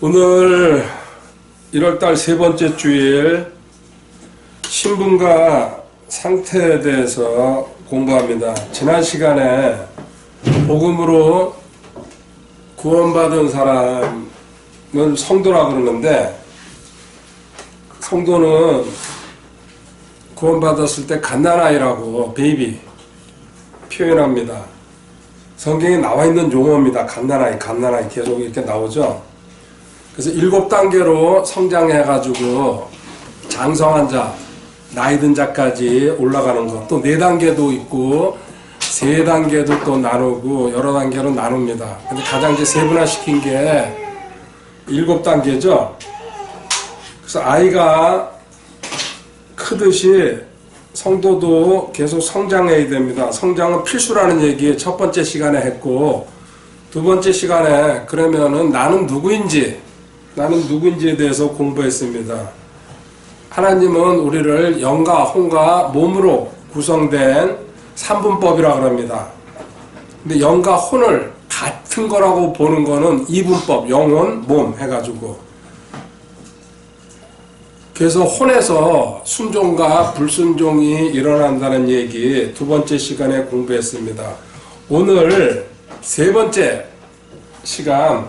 오늘 1월달 세 번째 주일 신분과 상태에 대해서 공부합니다. 지난 시간에 복음으로 구원받은 사람을 성도라 그러는데, 성도는 구원받았을 때 갓난아이라고 베이비 표현합니다. 성경에 나와 있는 용어입니다. 갓난아이 계속 이렇게 나오죠. 그래서 7단계로 성장해가지고 장성한 자, 나이 든 자까지 올라가는 것. 또 4단계도 있고 3단계도 또 나누고 여러 단계로 나눕니다. 근데 가장 이제 세분화시킨 게 7단계죠. 그래서 아이가 크듯이 성도도 계속 성장해야 됩니다. 성장은 필수라는 얘기 첫 번째 시간에 했고, 두 번째 시간에 그러면은 나는 누구인지에 대해서 공부했습니다. 하나님은 우리를 영과 혼과 몸으로 구성된 삼분법이라고 합니다. 근데 영과 혼을 같은 거라고 보는 거는 이분법, 영혼, 몸 해가지고. 그래서 혼에서 순종과 불순종이 일어난다는 얘기 두 번째 시간에 공부했습니다. 오늘 세 번째 시간,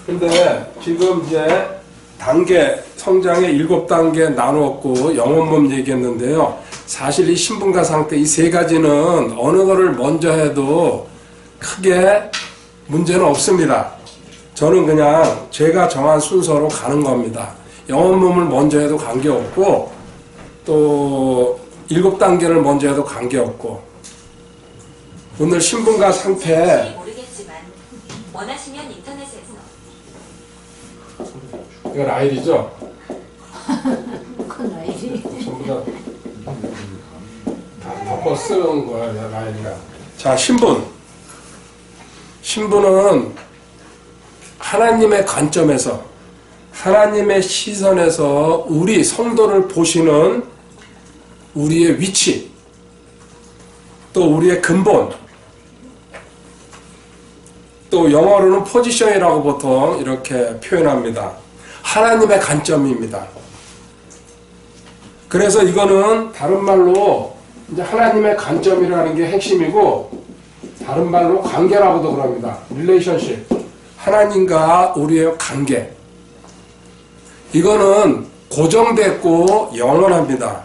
근데 지금 이제 단계, 성장의 7단계 나누었고 영혼, 몸 얘기했는데요. 사실 이 신분과 상태 이 세 가지는 어느 거를 먼저 해도 크게 문제는 없습니다. 저는 그냥 제가 정한 순서로 가는 겁니다. 영혼, 몸을 먼저 해도 관계없고, 또 7단계를 먼저 해도 관계없고. 오늘 신분과 상태, 모르겠지만 원하시면 인터넷에서. 이거 라일이죠? 큰 라일이. 전부 다 덮어 쓰는 거야, 라일이가. 자, 신분은 하나님의 관점에서, 하나님의 시선에서 우리 성도를 보시는 우리의 위치, 또 우리의 근본, 또 영어로는 포지션이라고 보통 이렇게 표현합니다. 하나님의 관점입니다. 그래서 이거는 다른 말로 이제 하나님의 관점이라는 게 핵심이고, 다른 말로 관계라고도 그럽니다. 릴레이션십. 하나님과 우리의 관계. 이거는 고정됐고 영원합니다.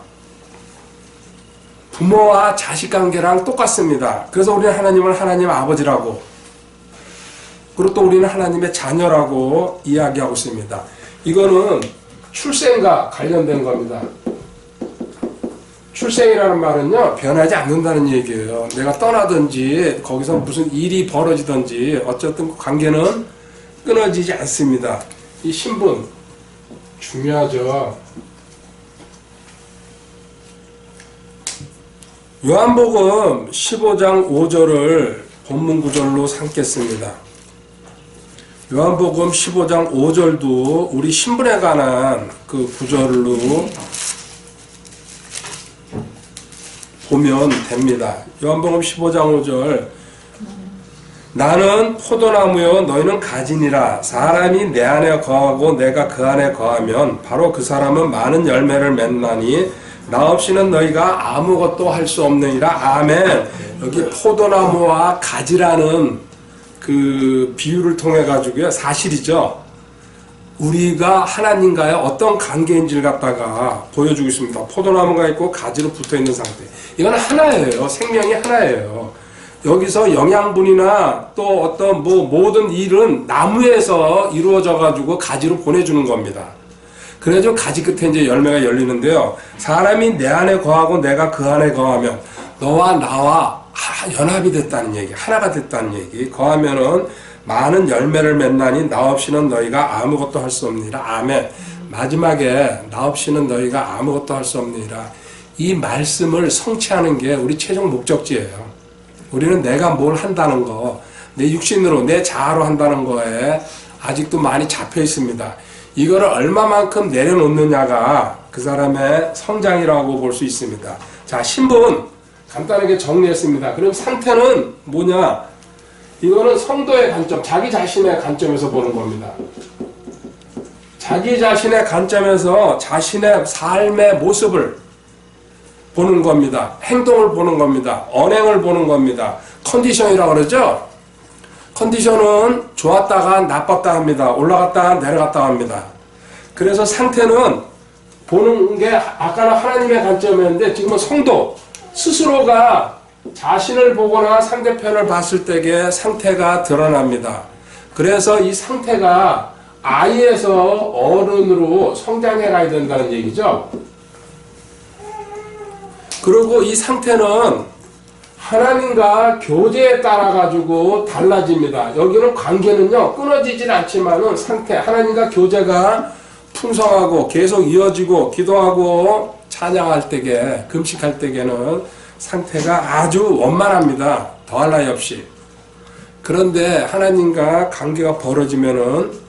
부모와 자식 관계랑 똑같습니다. 그래서 우리는 하나님을 하나님 아버지라고, 그리고 또 우리는 하나님의 자녀라고 이야기하고 있습니다. 이거는 출생과 관련된 겁니다. 출생이라는 말은요, 변하지 않는다는 얘기예요. 내가 떠나든지 거기서 무슨 일이 벌어지든지 어쨌든 그 관계는 끊어지지 않습니다. 이 신분 중요하죠. 요한복음 15장 5절을 본문 구절로 삼겠습니다. 요한복음 15장 5절도 우리 신분에 관한 그 구절로 보면 됩니다. 요한복음 15장 5절, 나는 포도나무요 너희는 가지니라. 사람이 내 안에 거하고 내가 그 안에 거하면 바로 그 사람은 많은 열매를 맺나니 나 없이는 너희가 아무것도 할 수 없느니라. 아멘. 여기 포도나무와 가지라는 그 비유를 통해 가지고요, 사실이죠. 우리가 하나님과의 어떤 관계인지를 갖다가 보여주고 있습니다. 포도나무가 있고 가지로 붙어있는 상태. 이건 하나예요. 생명이 하나예요. 여기서 영양분이나 또 어떤 모든 일은 나무에서 이루어져 가지고 가지로 보내주는 겁니다. 그래서 가지 끝에 이제 열매가 열리는데요. 사람이 내 안에 거하고 내가 그 안에 거하면 너와 나와 연합이 됐다는 얘기, 하나가 됐다는 얘기. 거하면은 많은 열매를 맺나니 나 없이는 너희가 아무것도 할 수 없느니라. 아멘. 마지막에 나 없이는 너희가 아무것도 할 수 없느니라. 이 말씀을 성취하는 게 우리 최종 목적지예요. 우리는 내가 뭘 한다는 거, 내 육신으로, 내 자아로 한다는 거에 아직도 많이 잡혀 있습니다. 이거를 얼마만큼 내려놓느냐가 그 사람의 성장이라고 볼 수 있습니다. 자, 신분 간단하게 정리했습니다. 그럼 상태는 뭐냐? 이거는 성도의 관점, 자기 자신의 관점에서 보는 겁니다. 자기 자신의 관점에서 자신의 삶의 모습을 보는 겁니다. 행동을 보는 겁니다. 언행을 보는 겁니다. 컨디션이라고 그러죠? 컨디션은 좋았다가 나빴다 합니다. 올라갔다가 내려갔다 합니다. 그래서 상태는 보는 게 아까는 하나님의 관점이었는데 지금은 성도 스스로가 자신을 보거나 상대편을 봤을 때의 상태가 드러납니다. 그래서 이 상태가 아이에서 어른으로 성장해 가야 된다는 얘기죠. 그리고 이 상태는 하나님과 교제에 따라 가지고 달라집니다. 여기는 관계는요 끊어지진 않지만은 상태 하나님과 교제가 풍성하고 계속 이어지고 기도하고 찬양할 때에 금식할 때에는 상태가 아주 원만합니다. 더할 나위 없이. 그런데 하나님과 관계가 벌어지면은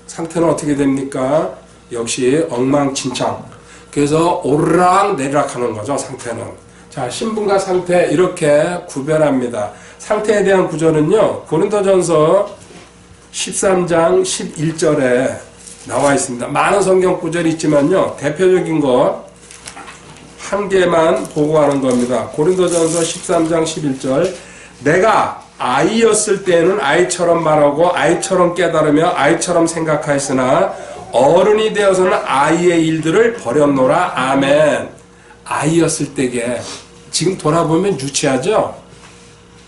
상태는 어떻게 됩니까? 역시 엉망진창. 그래서 오르락 내리락 하는 거죠, 상태는. 자, 신분과 상태 이렇게 구별합니다. 상태에 대한 구절은요, 고린도전서 13장 11절에 나와 있습니다. 많은 성경 구절이 있지만요, 대표적인 것 한 개만 보고하는 겁니다. 고린도전서 13장 11절. 내가 아이였을 때에는 아이처럼 말하고 아이처럼 깨달으며 아이처럼 생각하였으나 어른이 되어서는 아이의 일들을 버렸노라. 아멘. 아이였을 때게 지금 돌아보면 유치하죠?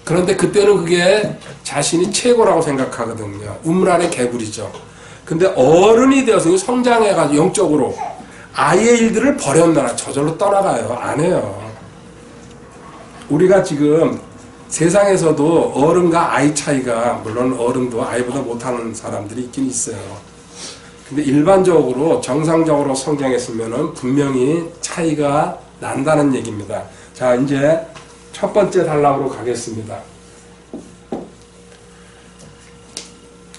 그런데 그때는 그게 자신이 최고라고 생각하거든요. 우물 안의 개구리죠. 근데 어른이 되어서 성장해가지고 영적으로 아이의 일들을 버렸노라. 저절로 떠나가요. 안 해요. 우리가 지금 세상에서도 어른과 아이 차이가, 물론 어른도 아이보다 못하는 사람들이 있긴 있어요. 근데 일반적으로 정상적으로 성장했으면 분명히 차이가 난다는 얘기입니다. 자, 이제 첫 번째 단락으로 가겠습니다.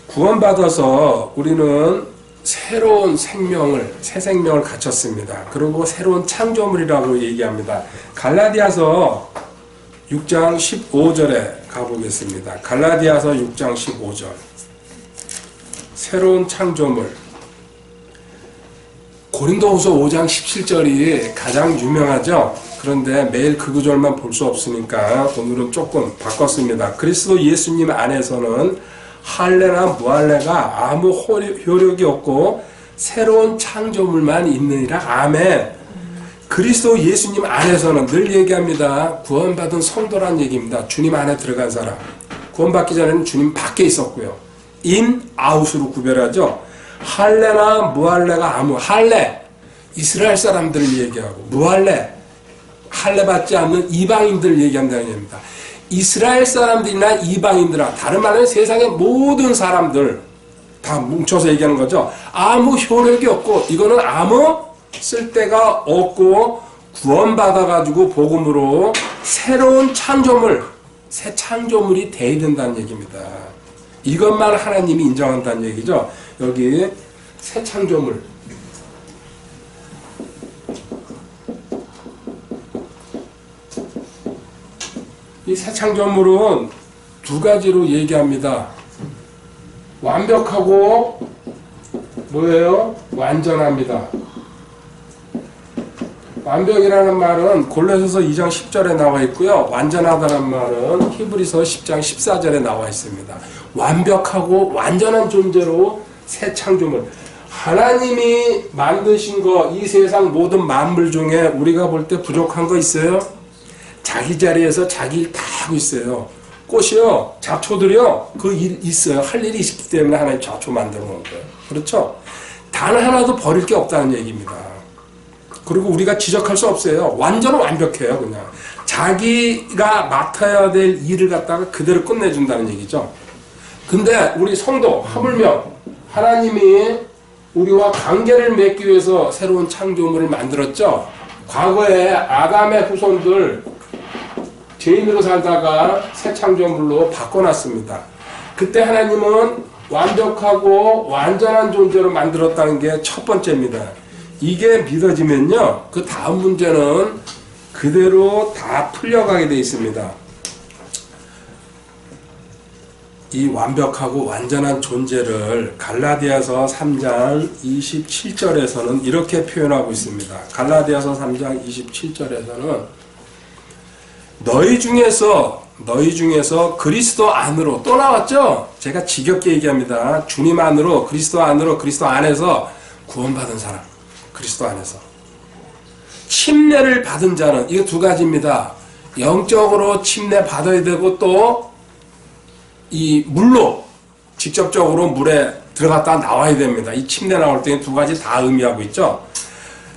구원받아서 우리는 새로운 생명을, 새 생명을 갖췄습니다. 그리고 새로운 창조물이라고 얘기합니다. 갈라디아서 6장 15절에 가보겠습니다. 갈라디아서 6장 15절. 새로운 창조물. 고린도후서 5장 17절이 가장 유명하죠. 그런데 매일 그 구절만 볼 수 없으니까 오늘은 조금 바꿨습니다. 그리스도 예수님 안에서는 할례나 무할례가 아무 효력이 없고 새로운 창조물만 있느니라. 아멘. 그리스도 예수님 안에서는 늘 얘기합니다. 구원받은 성도란 얘기입니다. 주님 안에 들어간 사람. 구원받기 전에는 주님 밖에 있었고요. 인, 아웃으로 구별하죠. 할례나 무할례가 아무, 할례 이스라엘 사람들을 얘기하고, 무할례 할례 받지 않는 이방인들을 얘기한다는 얘기입니다. 이스라엘 사람들이나 이방인들아, 다른 말은 세상의 모든 사람들 다 뭉쳐서 얘기하는 거죠. 아무 효력이 없고 이거는 아무 쓸데가 없고 구원받아가지고 복음으로 새로운 창조물, 새 창조물이 돼야 된다는 얘기입니다. 이것만 하나님이 인정한다는 얘기죠. 여기 새 창조물. 이 새 창조물은 두 가지로 얘기합니다. 완벽하고 뭐예요? 완전합니다. 완벽이라는 말은 골로새서 2장 10절에 나와 있고요. 완전하다는 말은 히브리서 10장 14절에 나와 있습니다. 완벽하고 완전한 존재로 새 창조물. 하나님이 만드신 거, 이 세상 모든 만물 중에 우리가 볼 때 부족한 거 있어요? 자기 자리에서 자기 일 다 하고 있어요. 꽃이요, 잡초들이요, 그 일 있어요. 할 일이 있기 때문에 하나님 잡초 만들어 놓은 거예요. 그렇죠? 단 하나도 버릴 게 없다는 얘기입니다. 그리고 우리가 지적할 수 없어요. 완전히 완벽해요, 그냥. 자기가 맡아야 될 일을 갖다가 그대로 끝내준다는 얘기죠. 근데 우리 성도, 하물며 하나님이 우리와 관계를 맺기 위해서 새로운 창조물을 만들었죠. 과거에 아담의 후손들 죄인으로 살다가 새 창조물로 바꿔놨습니다. 그때 하나님은 완벽하고 완전한 존재로 만들었다는 게 첫 번째입니다. 이게 믿어지면요, 그 다음 문제는 그대로 다 풀려가게 되어 있습니다. 이 완벽하고 완전한 존재를 갈라디아서 3장 27절에서는 이렇게 표현하고 있습니다. 갈라디아서 3장 27절에서는 너희 중에서 그리스도 안으로 또 나왔죠? 제가 지겹게 얘기합니다. 주님 안으로 그리스도 안에서 구원받은 사람, 그리스도 안에서 침례를 받은 자는 이거 두 가지입니다. 영적으로 침례 받아야 되고 또 이 물로 직접적으로 물에 들어갔다 나와야 됩니다. 이 침례 나올 때 두 가지 다 의미하고 있죠.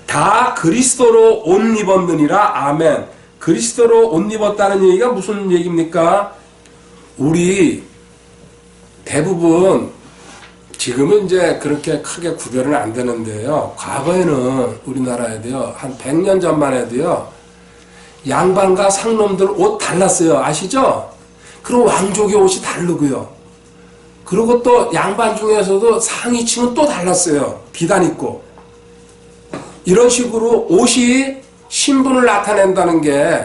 다 그리스도로 옷 입었느니라. 아멘. 그리스도로 옷 입었다는 얘기가 무슨 얘기입니까? 우리 대부분 지금은 이제 그렇게 크게 구별은 안 되는데요. 과거에는 우리나라에도요, 한 100년 전만 해도요, 양반과 상놈들 옷 달랐어요. 아시죠? 그리고 왕족의 옷이 다르고요. 그리고 또 양반 중에서도 상위층은 또 달랐어요. 비단 있고. 이런 식으로 옷이 신분을 나타낸다는 게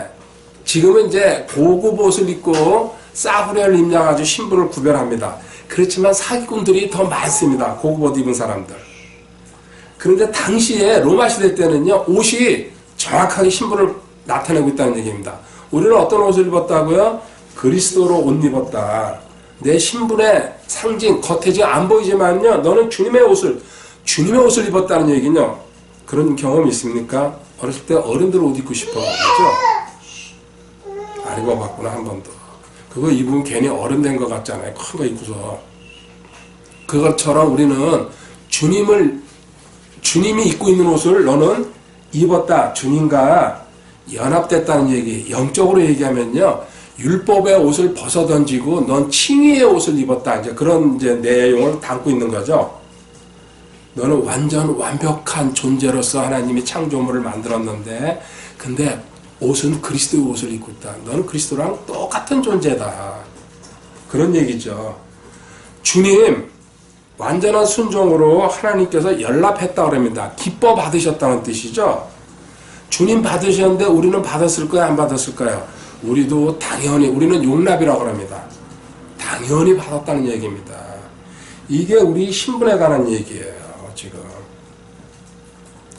지금은 이제 고급 옷을 입고 싸구려를 입냐가지고 신분을 구별합니다. 그렇지만 사기꾼들이 더 많습니다. 고급 옷 입은 사람들. 그런데 당시에 로마 시대 때는요, 옷이 정확하게 신분을 나타내고 있다는 얘기입니다. 우리는 어떤 옷을 입었다고요? 그리스도로 옷 입었다. 내 신분의 상징, 겉에 지금 안 보이지만요, 너는 주님의 옷을 입었다는 얘기는요, 그런 경험이 있습니까? 어렸을 때 어른들 옷 입고 싶어. 그렇죠? 안 입어봤구나, 한 번도. 그거 입으면 괜히 어른 된 것 같잖아요. 큰 거 입고서. 그것처럼 우리는 주님이 입고 있는 옷을 너는 입었다. 주님과 연합됐다는 얘기. 영적으로 얘기하면요, 율법의 옷을 벗어던지고 넌 칭의의 옷을 입었다. 이제 그런 이제 내용을 담고 있는 거죠. 너는 완벽한 존재로서 하나님이 창조물을 만들었는데, 근데 옷은 그리스도의 옷을 입고 있다. 너는 그리스도랑 똑같은 존재다. 그런 얘기죠. 주님, 완전한 순종으로 하나님께서 연락했다 그럽니다. 기뻐 받으셨다는 뜻이죠. 주님 받으셨는데 우리는 받았을까요? 안 받았을까요? 우리도 당연히, 우리는 용납이라고 합니다. 당연히 받았다는 얘기입니다. 이게 우리 신분에 관한 얘기예요, 지금.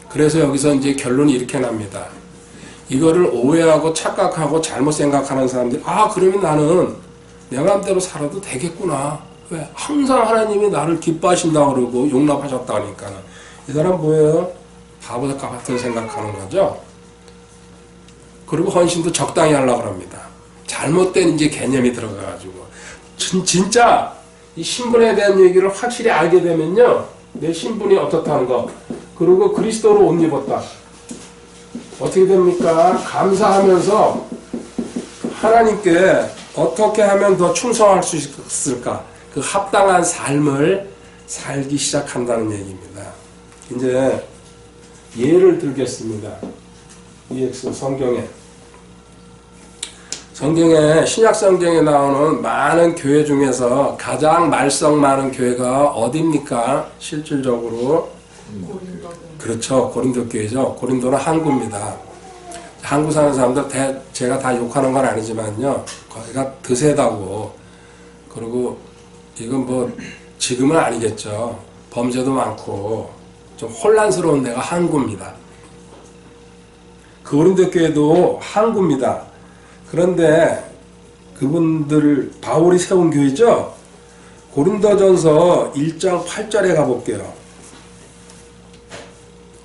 그래서 여기서 이제 결론이 이렇게 납니다. 이거를 오해하고 착각하고 잘못 생각하는 사람들이, 그러면 나는 내 마음대로 살아도 되겠구나. 왜? 항상 하나님이 나를 기뻐하신다고 그러고 용납하셨다 하니까. 이 사람 뭐예요? 바보 같은 생각하는 거죠. 그리고 헌신도 적당히 하려고 합니다. 잘못된 이제 개념이 들어가가지고. 진짜 이 신분에 대한 얘기를 확실히 알게 되면요, 내 신분이 어떻다는 거, 그리고 그리스도로 옷 입었다. 어떻게 됩니까? 감사하면서 하나님께 어떻게 하면 더 충성할 수 있을까? 그 합당한 삶을 살기 시작한다는 얘기입니다. 이제 예를 들겠습니다. EX 성경에 신약 성경에 나오는 많은 교회 중에서 가장 말썽 많은 교회가 어디입니까? 실질적으로 그렇죠. 고린도 교회죠. 고린도는 항구입니다. 항구 사는 사람들 제가 다 욕하는 건 아니지만요, 거기가 드세다고. 그리고 이건 뭐 지금은 아니겠죠. 범죄도 많고 좀 혼란스러운 데가 항구입니다. 그 고린도 교회도 항구입니다. 그런데 그분들 바울이 세운 교회죠. 고린도전서 1장 8절에 가볼게요.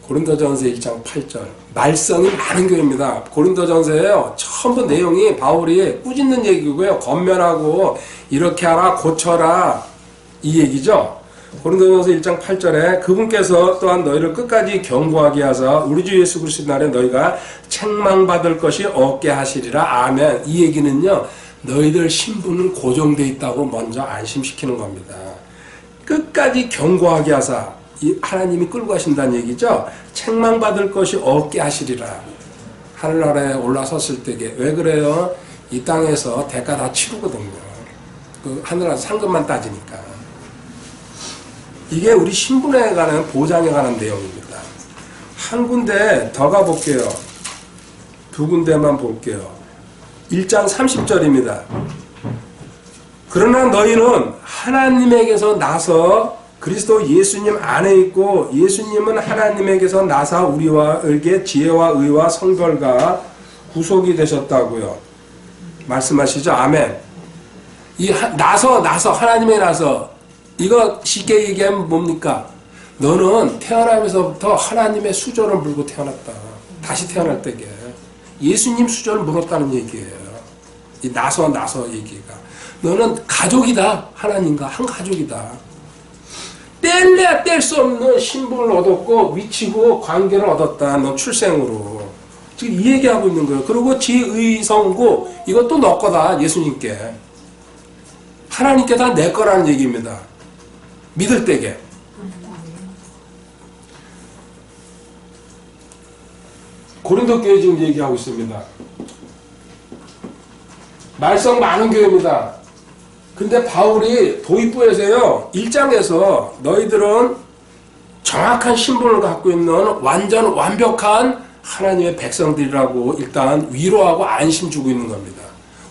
고린도전서 1장 8절. 말썽이 많은 교회입니다. 고린도전서에요, 전부 내용이 바울이 꾸짖는 얘기고요, 권면하고 이렇게 하라, 고쳐라, 이 얘기죠. 고린도전서 1장 8절에 그분께서 또한 너희를 끝까지 경고하게 하사 우리 주 예수 그리스도 날에 너희가 책망받을 것이 없게 하시리라. 아멘. 이 얘기는요, 너희들 신분은 고정되어 있다고 먼저 안심시키는 겁니다. 끝까지 경고하게 하사, 하나님이 끌고 가신다는 얘기죠. 책망받을 것이 없게 하시리라. 하늘나라에 올라섰을 때게. 왜 그래요? 이 땅에서 대가 다 치르거든요. 그 하늘나라 상급만 따지니까. 이게 우리 신분에 관한, 보장에 관한 내용입니다. 한 군데 더 가볼게요. 두 군데만 볼게요. 1장 30절입니다. 그러나 너희는 하나님에게서 나서 그리스도 예수님 안에 있고 예수님은 하나님에게서 나사 우리에게 지혜와 의와 성결과 구속이 되셨다고요. 말씀하시죠. 아멘. 나서 하나님에 나서 이거 쉽게 얘기하면 뭡니까? 너는 태어나면서부터 하나님의 수저를 물고 태어났다. 다시 태어날 때게 예수님 수저를 물었다는 얘기예요. 이 나서 얘기가 너는 가족이다. 하나님과 한 가족이다. 뗄래야 뗄 수 없는 신분을 얻었고 위치고 관계를 얻었다. 너 출생으로 지금 이 얘기하고 있는 거예요. 그리고 지의성고 이것도 너 거다. 예수님께 하나님께 다 내 거라는 얘기입니다. 믿을 때게 고린도 교회 지금 얘기하고 있습니다. 말썽 많은 교회입니다. 근데 바울이 도입부에서요 1장에서 너희들은 정확한 신분을 갖고 있는 완벽한 하나님의 백성들이라고 일단 위로하고 안심 주고 있는 겁니다.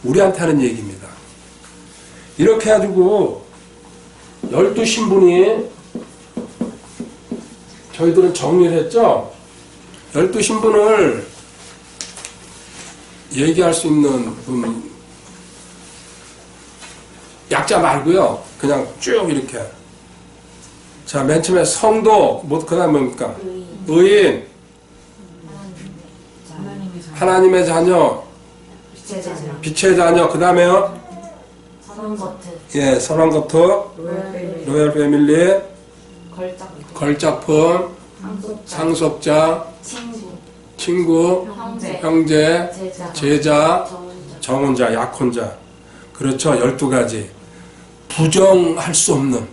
우리한테 하는 얘기입니다. 이렇게 해가지고 12신분이 저희들은 정리를 했죠. 12신분을 얘기할 수 있는 약자 말고요. 그냥 쭉 이렇게. 자, 맨 처음에 성도, 그 다음 뭡니까? 의인, 하나님의 자녀, 빛의 자녀, 그 다음에요? 선한 것도, 로열 패밀리, 걸작품, 상속자, 친구, 형제, 제자, 정혼자, 약혼자. 그렇죠. 12가지. 부정할 수 없는.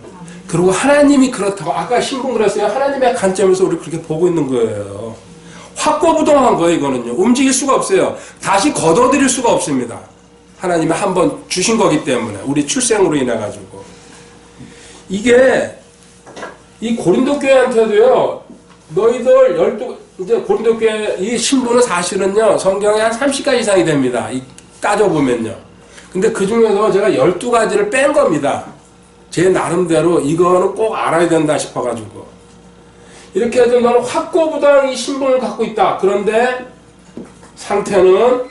그리고 하나님이 그렇다고 아까 신분 그랬어요. 하나님의 관점에서 우리 그렇게 보고 있는 거예요. 확고부동한 거예요. 이거는요. 움직일 수가 없어요. 다시 걷어들일 수가 없습니다. 하나님이 한번 주신 거기 때문에 우리 출생으로 인해 가지고 이게 이 고린도 교회한테도요. 너희들 이제 고린도 교회 이 신분은 사실은요. 성경에 한 30가지 이상이 됩니다. 따져보면요. 근데 그 중에서 제가 12가지를 뺀 겁니다. 제 나름대로 이거는 꼭 알아야 된다 싶어가지고. 이렇게 해서 너는 확고부당 이 신분을 갖고 있다. 그런데 상태는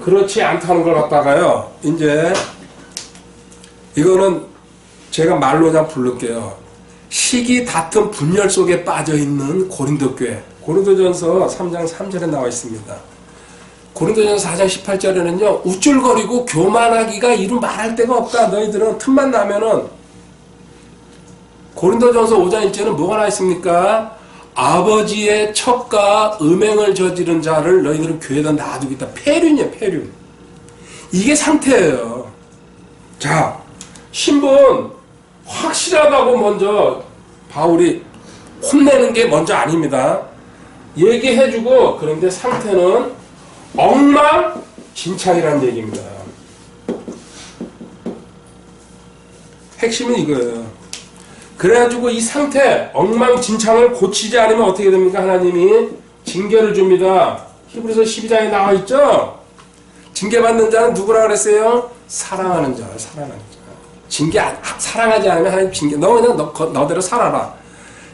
그렇지 않다는 걸 갖다가요. 이제 이거는 제가 말로 그냥 부를게요. 시기, 다툼, 분열 속에 빠져있는 고린도 교회. 고린도전서 3장 3절에 나와 있습니다. 고린도전서 4장 18절에는요. 우쭐거리고 교만하기가 이루 말할 데가 없다. 너희들은 틈만 나면은 고린도전서 5장 1절은 뭐가 나와 있습니까? 아버지의 척과 음행을 저지른 자를 너희들은 교회에다 놔두겠다. 폐륜이에요. 폐륜. 이게 상태예요. 자, 신분 확실하다고 먼저 바울이 혼내는 게 먼저 아닙니다. 얘기해주고 그런데 상태는 엉망진창이라는 얘기입니다. 핵심은 이거예요. 그래가지고 이 상태 엉망진창을 고치지 않으면 어떻게 됩니까? 하나님이 징계를 줍니다. 히브리서 12장에 나와 있죠? 징계받는 자는 누구라 그랬어요? 사랑하는 자, 사랑하는 자. 사랑하지 않으면 하나님 징계, 너 그냥 너대로 살아라.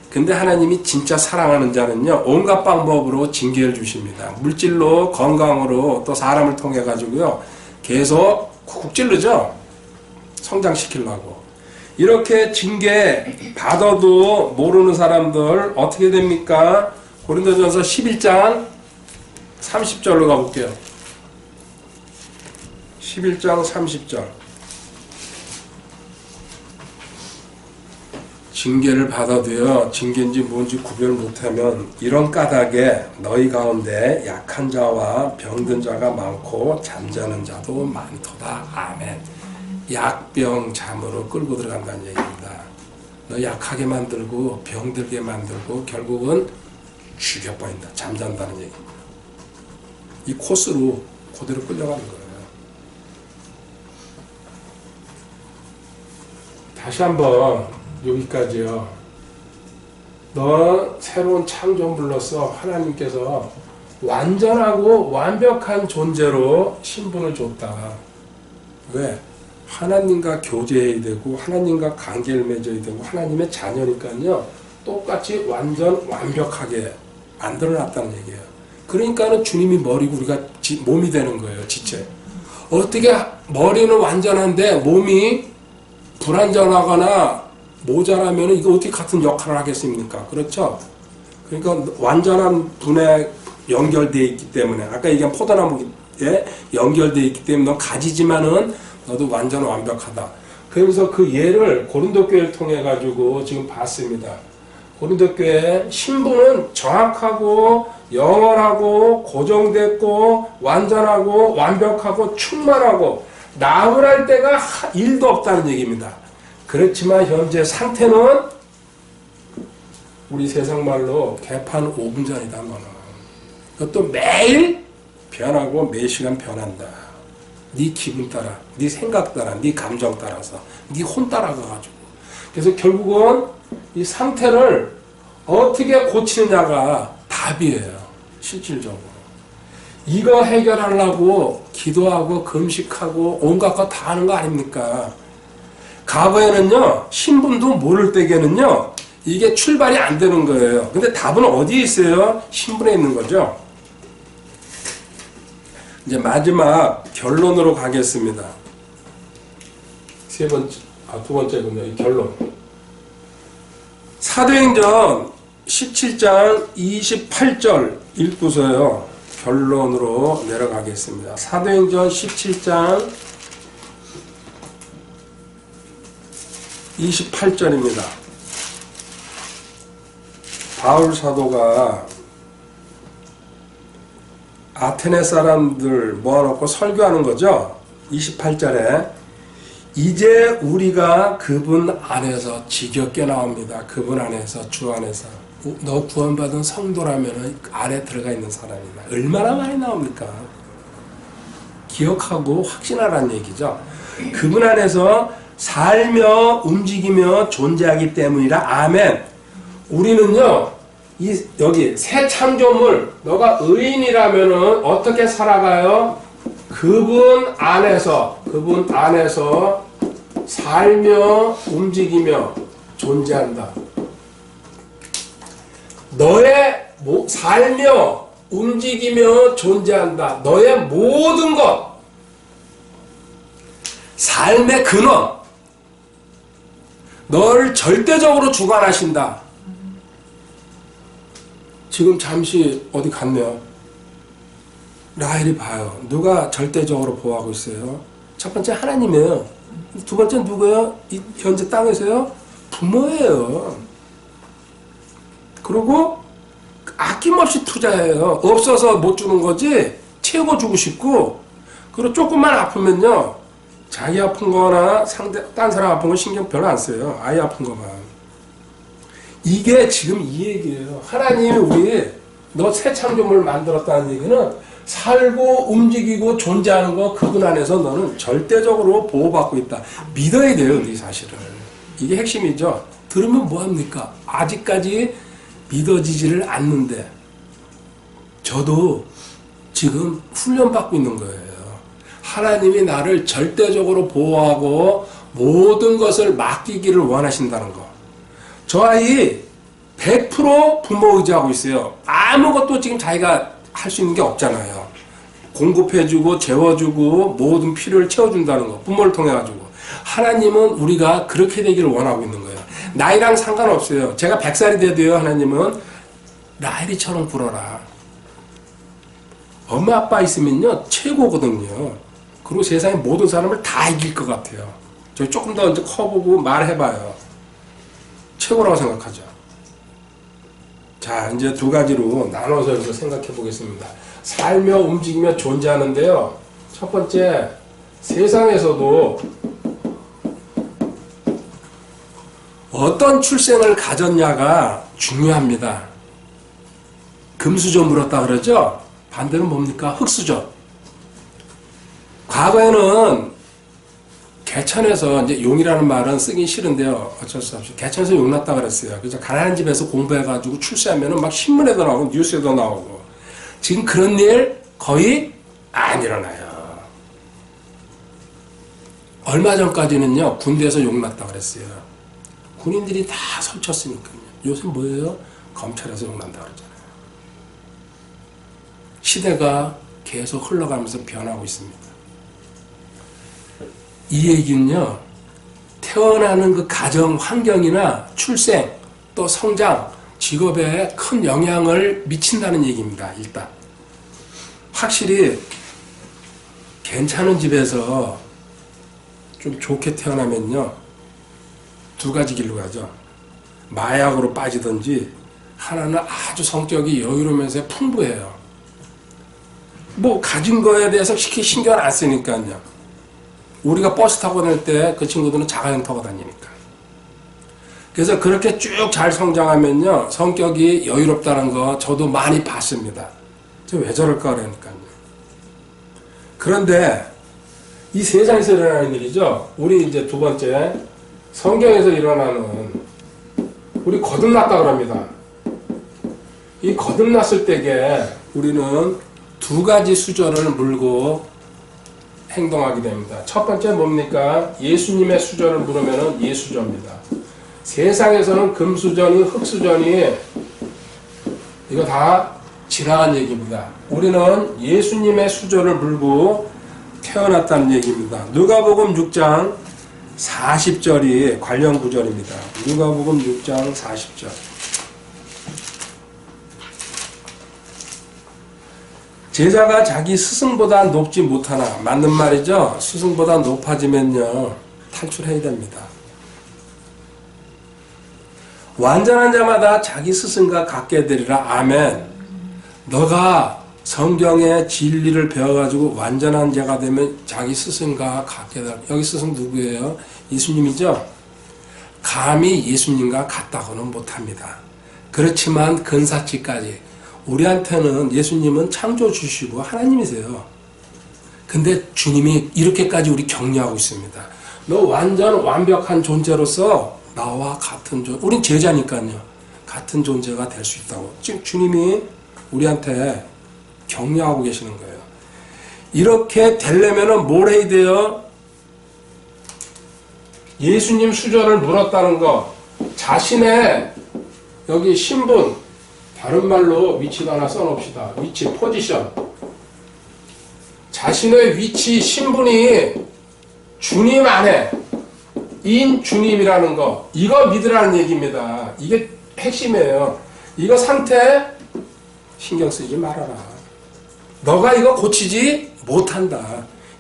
근데 하나님이 진짜 사랑하는 자는요, 온갖 방법으로 징계를 주십니다. 물질로, 건강으로, 또 사람을 통해 가지고요, 계속 쿡쿡 찌르죠? 성장시키려고. 이렇게 징계 받아도 모르는 사람들 어떻게 됩니까? 고린도전서 11장 30절로 가볼게요. 11장 30절. 징계를 받아도요, 징계인지 뭔지 구별 못하면 이런 까닭에 너희 가운데 약한 자와 병든 자가 많고 잠자는 자도 많도다. 아멘. 약병잠으로 끌고 들어간다는 얘기입니다. 너 약하게 만들고 병들게 만들고 결국은 죽여버린다. 잠잔다는 얘기입니다. 이 코스로 그대로 끌려가는 거예요. 다시 한번 여기까지요. 너 새로운 창조물로서 하나님께서 완전하고 완벽한 존재로 신분을 줬다. 왜? 하나님과 교제해야 되고 하나님과 관계를 맺어야 되고 하나님의 자녀니까요. 똑같이 완전 완벽하게 만들어놨다는 얘기예요. 그러니까는 주님이 머리고 우리가 몸이 되는 거예요. 지체. 어떻게 머리는 완전한데 몸이 불완전하거나 모자라면 이거 어떻게 같은 역할을 하겠습니까? 그렇죠? 그러니까 완전한 분에 연결되어 있기 때문에 아까 얘기한 포도나무에 연결되어 있기 때문에 넌 가지지만은 너도 완전 완벽하다. 그러면서 그 예를 고린도 교회를 통해 가지고 지금 봤습니다. 고린도 교회 신부는 정확하고 영원하고 고정됐고 완전하고 완벽하고 충만하고 나무랄 데가 일도 없다는 얘기입니다. 그렇지만 현재 상태는 우리 세상 말로 개판 5분 전이다. 너는. 그것도 매일 변하고 매 시간 변한다. 네 기분 따라, 네 생각 따라, 네 감정 따라서, 네 혼 따라가가지고. 그래서 결국은 이 상태를 어떻게 고치느냐가 답이에요. 실질적으로. 이거 해결하려고 기도하고 금식하고 온갖 거 다 하는 거 아닙니까? 과거에는요, 신분도 모를 때에는요, 이게 출발이 안 되는 거예요. 근데 답은 어디에 있어요? 신분에 있는 거죠. 이제 마지막 결론으로 가겠습니다. 두 번째군요. 이 결론. 사도행전 17장 28절 읽고서요. 결론으로 내려가겠습니다. 사도행전 17장 28절입니다. 바울 사도가 아테네 사람들 모아놓고 설교하는 거죠. 28절에 이제 우리가 그분 안에서 지겹게 나옵니다. 그분 안에서 주 안에서 너 구원받은 성도라면 안에 들어가 있는 사람이다. 얼마나 많이 나옵니까? 기억하고 확신하라는 얘기죠. 그분 안에서 살며 움직이며 존재하기 때문이라. 아멘. 우리는요, 여기 새 창조물, 너가 의인이라면은 어떻게 살아가요? 그분 안에서 살며 움직이며 존재한다. 너의 살며 움직이며 존재한다. 너의 모든 것, 삶의 근원, 너를 절대적으로 주관하신다. 지금 잠시 어디 갔네요. 라헬이 봐요. 누가 절대적으로 보호하고 있어요? 첫 번째 하나님이에요. 두 번째 누구예요? 이 현재 땅에서요? 부모예요. 그리고 아낌없이 투자해요. 없어서 못 주는 거지 채우고 주고 싶고. 그리고 조금만 아프면요, 자기 아픈 거나 딴 사람 아픈 거 신경 별로 안 써요. 아이 아픈 거만. 이게 지금 이 얘기예요. 하나님이 우리 너 새 창조물을 만들었다는 얘기는 살고 움직이고 존재하는 거 그분 안에서 너는 절대적으로 보호받고 있다. 믿어야 돼요. 이 사실을. 이게 핵심이죠. 들으면 뭐합니까? 아직까지 믿어지지를 않는데 저도 지금 훈련받고 있는 거예요. 하나님이 나를 절대적으로 보호하고 모든 것을 맡기기를 원하신다는 거. 저 아이 100% 부모 의지하고 있어요. 아무것도 지금 자기가 할 수 있는 게 없잖아요. 공급해주고 재워주고 모든 필요를 채워준다는 거. 부모를 통해 가지고. 하나님은 우리가 그렇게 되기를 원하고 있는 거예요. 나이랑 상관없어요. 제가 100살이 돼도요, 하나님은 라헬이처럼 굴어라. 엄마 아빠 있으면요 최고거든요. 그리고 세상의 모든 사람을 다 이길 것 같아요. 저희 조금 더 이제 커보고 말해봐요. 최고라고 생각하죠. 자, 이제 두 가지로 나눠서 여기서 생각해 보겠습니다. 살며 움직이며 존재하는데요. 첫 번째, 세상에서도 어떤 출생을 가졌냐가 중요합니다. 금수저 물었다 그러죠? 반대는 뭡니까? 흙수저. 과거에는 개천에서, 이제 용이라는 말은 쓰기 싫은데요. 어쩔 수 없이. 개천에서 용 났다 그랬어요. 그래서 가난한 집에서 공부해가지고 출세하면은 막 신문에도 나오고 뉴스에도 나오고. 지금 그런 일 거의 안 일어나요. 얼마 전까지는요, 군대에서 욕났다 그랬어요. 군인들이 다 설쳤으니까요. 요새 뭐예요? 검찰에서 욕난다 그러잖아요. 시대가 계속 흘러가면서 변하고 있습니다. 이 얘기는요, 태어나는 그 가정 환경이나 출생, 또 성장, 직업에 큰 영향을 미친다는 얘기입니다. 일단 확실히 괜찮은 집에서 좀 좋게 태어나면요, 두 가지 길로 가죠. 마약으로 빠지든지, 하나는 아주 성격이 여유로우면서 풍부해요. 뭐 가진 거에 대해서 쉽게 신경 안 쓰니까요. 우리가 버스 타고 다닐 때 그 친구들은 자가용 타고 다니니까. 그래서 그렇게 쭉 잘 성장하면요, 성격이 여유롭다는 거 저도 많이 봤습니다. 저 왜 저럴까 그러니까요. 그런데 이 세상에서 일어나는 일이죠. 우리 이제 두 번째, 성경에서 일어나는, 우리 거듭났다 그럽니다. 이 거듭났을 때에 우리는 두 가지 수저를 물고 행동하게 됩니다. 첫 번째 뭡니까? 예수님의 수저를 물으면 예수저입니다. 세상에서는 금수저니 흙수저니 이거 다 지나간 얘기입니다. 우리는 예수님의 수저를 물고 태어났다는 얘기입니다. 누가복음 6장 40절이 관련 구절입니다. 누가복음 6장 40절. 제자가 자기 스승보다 높지 못하나, 맞는 말이죠. 스승보다 높아지면요, 탈출해야 됩니다. 완전한 자마다 자기 스승과 같게 되리라. 아멘. 너가 성경의 진리를 배워가지고 완전한 자가 되면 자기 스승과 같게 되리라. 여기 스승 누구예요? 예수님이죠. 감히 예수님과 같다고는 못합니다. 그렇지만 근사치까지, 우리한테는 예수님은 창조주시고 하나님이세요. 근데 주님이 이렇게까지 우리 격려하고 있습니다. 너 완전 완벽한 존재로서 나와 같은 존재, 우린 제자니까요, 같은 존재가 될 수 있다고 지금 주님이 우리한테 격려하고 계시는 거예요. 이렇게 되려면 뭘 해야 돼요? 예수님 수저를 물었다는 거, 자신의 여기 신분, 다른 말로 위치도 하나 써놓읍시다. 위치, 포지션. 자신의 위치, 신분이 주님 안에 인 주님이라는 거, 이거 믿으라는 얘기입니다. 이게 핵심이에요. 이거 상태 신경 쓰지 말아라. 너가 이거 고치지 못한다.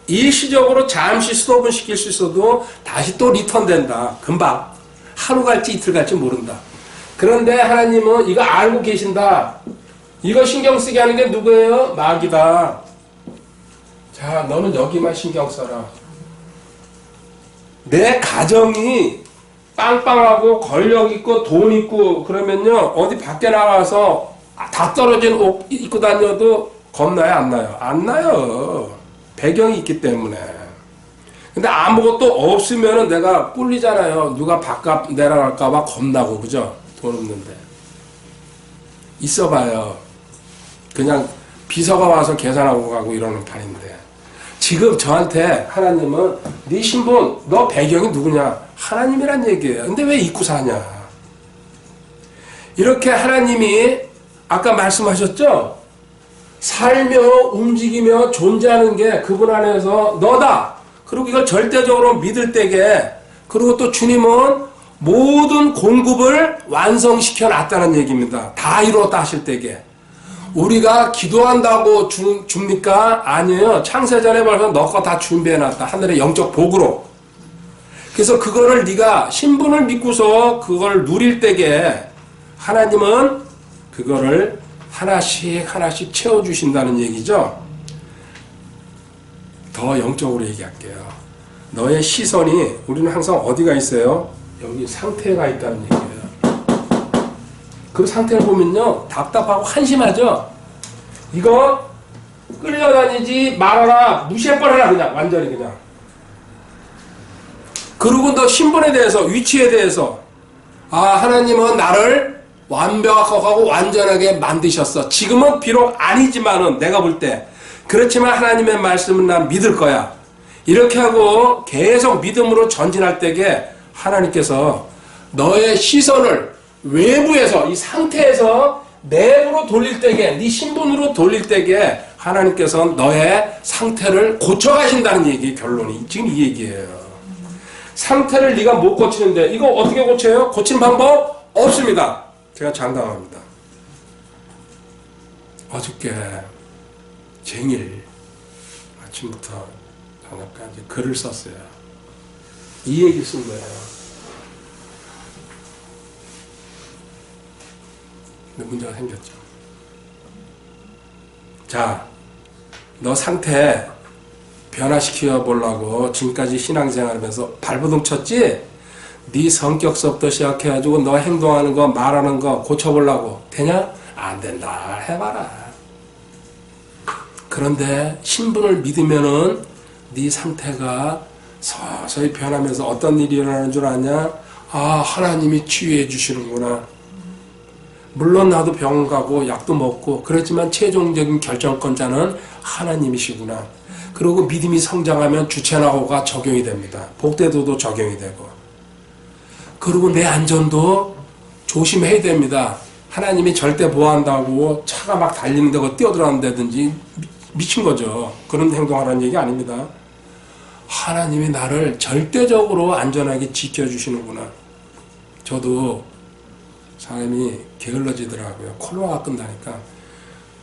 일시적으로 잠시 스톱은 시킬 수 있어도 다시 또 리턴된다. 금방. 하루 갈지 이틀 갈지 모른다. 그런데 하나님은 이거 알고 계신다. 이거 신경 쓰게 하는 게 누구예요? 마귀다. 자, 너는 여기만 신경 써라. 내 가정이 빵빵하고 권력 있고 돈 있고 그러면요, 어디 밖에 나가서 다 떨어진 옷 입고 다녀도 겁나요? 안 나요? 안 나요. 배경이 있기 때문에. 근데 아무것도 없으면은 내가 꿀리잖아요. 누가 바깥 내려갈까봐 겁나고, 그죠? 돈 없는데. 있어봐요. 그냥 비서가 와서 계산하고 가고 이러는 판인데. 지금 저한테 하나님은 네 신분, 너 배경이 누구냐? 하나님이란 얘기예요. 근데 왜 잊고 사냐? 이렇게 하나님이 아까 말씀하셨죠? 살며 움직이며 존재하는 게 그분 안에서 너다. 그리고 이걸 절대적으로 믿을 때에, 그리고 또 주님은 모든 공급을 완성시켜 놨다는 얘기입니다. 다 이루었다 하실 때에. 우리가 기도한다고 줍니까? 아니에요. 창세전에 벌써 너 거 다 준비해 놨다. 하늘의 영적 복으로. 그래서 그거를 네가 신분을 믿고서 그걸 누릴 때에 하나님은 그거를 하나씩 하나씩 채워주신다는 얘기죠. 더 영적으로 얘기할게요. 너의 시선이, 우리는 항상 어디가 있어요? 여기 상태가 있다는 얘기예요. 그 상태를 보면요, 답답하고 한심하죠? 이거 끌려다니지 말아라, 무시해버려라, 그냥 완전히 그냥. 그리고 너 신분에 대해서, 위치에 대해서, 아, 하나님은 나를 완벽하고 완전하게 만드셨어. 지금은 비록 아니지만은 내가 볼 때, 그렇지만 하나님의 말씀은 난 믿을 거야. 이렇게 하고 계속 믿음으로 전진할 때에 하나님께서 너의 시선을 외부에서 이 상태에서 내부로 돌릴 때에 네 신분으로 돌릴 때에 하나님께서 너의 상태를 고쳐가신다는 얘기 결론이 지금 이 얘기예요. 상태를 네가 못 고치는데 이거 어떻게 고쳐요? 고치는 방법 없습니다. 제가 장담합니다. 어저께 쟁일 아침부터 저녁까지 글을 썼어요. 이 얘기 쓴 거예요. 근데 문제가 생겼죠. 자, 너 상태 변화시켜 보려고 지금까지 신앙생활하면서 발버둥 쳤지? 네 성격서부터 시작해가지고 너 행동하는 거 말하는 거 고쳐보려고 되냐? 안 된다. 해봐라. 그런데 신분을 믿으면은 네 상태가 서서히 변하면서 어떤 일이 일어나는 줄 아냐? 아, 하나님이 치유해 주시는구나. 물론 나도 병원 가고 약도 먹고 그렇지만 최종적인 결정권자는 하나님이시구나. 그리고 믿음이 성장하면 주체나고가 적용이 됩니다. 복대도도 적용이 되고. 그리고 내 안전도 조심해야 됩니다. 하나님이 절대 보호한다고 차가 막 달리는데 그 뛰어들어간다든지 미친 거죠. 그런 행동하라는 얘기 아닙니다. 하나님이 나를 절대적으로 안전하게 지켜주시는구나. 저도 사람이 게을러지더라고요. 코로나가 끝나니까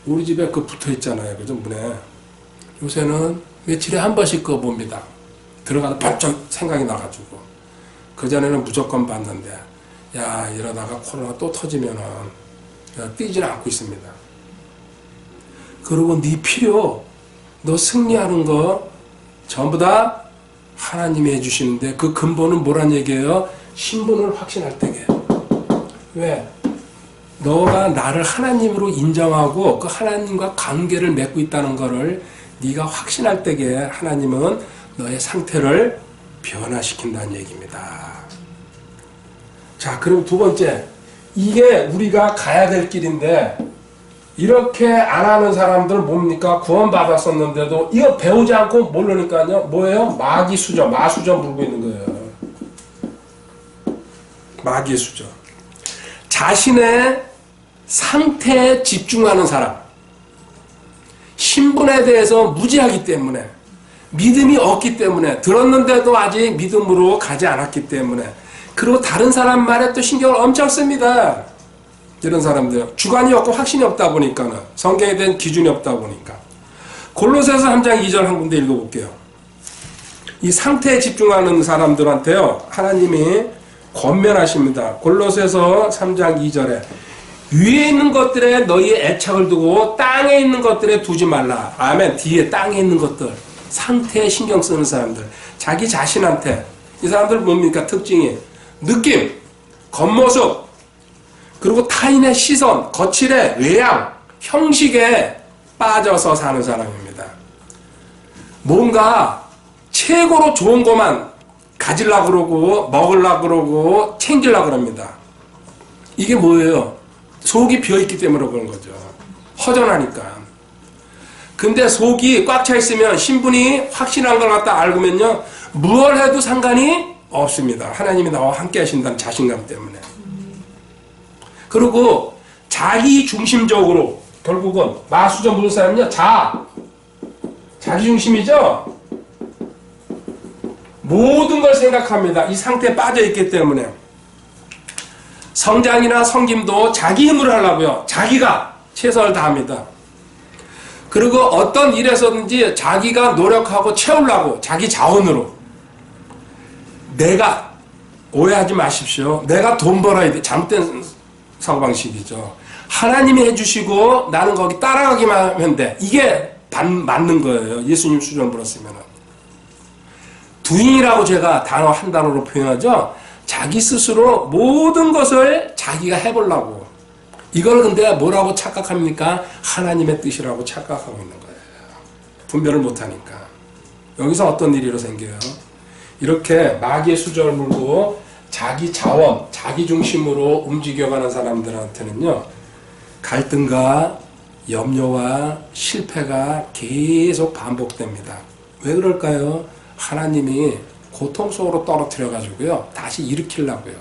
우리 집에 그 붙어있잖아요. 그죠? 문에. 요새는 며칠에 한 번씩 그거 봅니다. 들어가서 번쩍 생각이 나가지고. 그전에는 무조건 봤는데 야, 이러다가 코로나 또 터지면은 뛰지는 않고 있습니다. 그리고 네 필요, 너 승리하는 거 전부 다 하나님이 해주시는데 그 근본은 뭐란 얘기예요? 신분을 확신할 때게요. 왜? 너가 나를 하나님으로 인정하고 그 하나님과 관계를 맺고 있다는 것을 네가 확신할 때에 하나님은 너의 상태를 변화시킨다는 얘기입니다. 자, 그럼 두 번째, 이게 우리가 가야 될 길인데 이렇게 안 하는 사람들 뭡니까? 구원받았었는데도 이거 배우지 않고 모르니까요. 뭐예요? 마귀수저, 마수저 물고 있는 거예요. 마귀수저. 자신의 상태에 집중하는 사람, 신분에 대해서 무지하기 때문에, 믿음이 없기 때문에, 들었는데도 아직 믿음으로 가지 않았기 때문에, 그리고 다른 사람 말에 또 신경을 엄청 씁니다. 이런 사람들 주관이 없고 확신이 없다 보니까는, 성경에 대한 기준이 없다 보니까. 골로새서 3장 2절 한 군데 읽어볼게요. 이 상태에 집중하는 사람들한테요, 하나님이 권면하십니다. 골로새서 3장 2절에 위에 있는 것들에 너희의 애착을 두고 땅에 있는 것들에 두지 말라. 아멘. 뒤에 땅에 있는 것들, 상태에 신경 쓰는 사람들, 자기 자신한테. 이 사람들 뭡니까? 특징이 느낌, 겉모습, 그리고 타인의 시선, 거칠의 외양, 형식에 빠져서 사는 사람입니다. 뭔가 최고로 좋은 것만 가지려고 그러고 먹으려고 그러고 챙기려고 그럽니다. 이게 뭐예요? 속이 비어있기 때문에 그런 거죠. 허전하니까. 근데 속이 꽉 차 있으면, 신분이 확신한 걸 갖다 알고면요, 무얼 해도 상관이 없습니다. 하나님이 나와 함께 하신다는 자신감 때문에. 그리고 자기 중심적으로, 결국은 마수저 무슨 사람이냐? 자기 중심이죠. 모든 걸 생각합니다. 이 상태에 빠져 있기 때문에. 성장이나 섬김도 자기 힘으로 하려고요. 자기가 최선을 다합니다. 그리고 어떤 일에서든지 자기가 노력하고 채우려고, 자기 자원으로. 내가, 오해하지 마십시오. 내가 돈 벌어야 돼. 잘못된 사고방식이죠. 하나님이 해주시고 나는 거기 따라가기만 하면 돼. 이게 맞는 거예요. 예수님 수준 불었으면. doing이라고 제가 단어 한 단어로 표현하죠. 자기 스스로 모든 것을 자기가 해보려고. 이걸 근데 뭐라고 착각합니까? 하나님의 뜻이라고 착각하고 있는 거예요. 분별을 못하니까. 여기서 어떤 일이 생겨요? 이렇게 마귀의 수저를 물고 자기 자원, 자기 중심으로 움직여가는 사람들한테는요, 갈등과 염려와 실패가 계속 반복됩니다. 왜 그럴까요? 하나님이 고통 속으로 떨어뜨려 가지고요 다시 일으키려고요.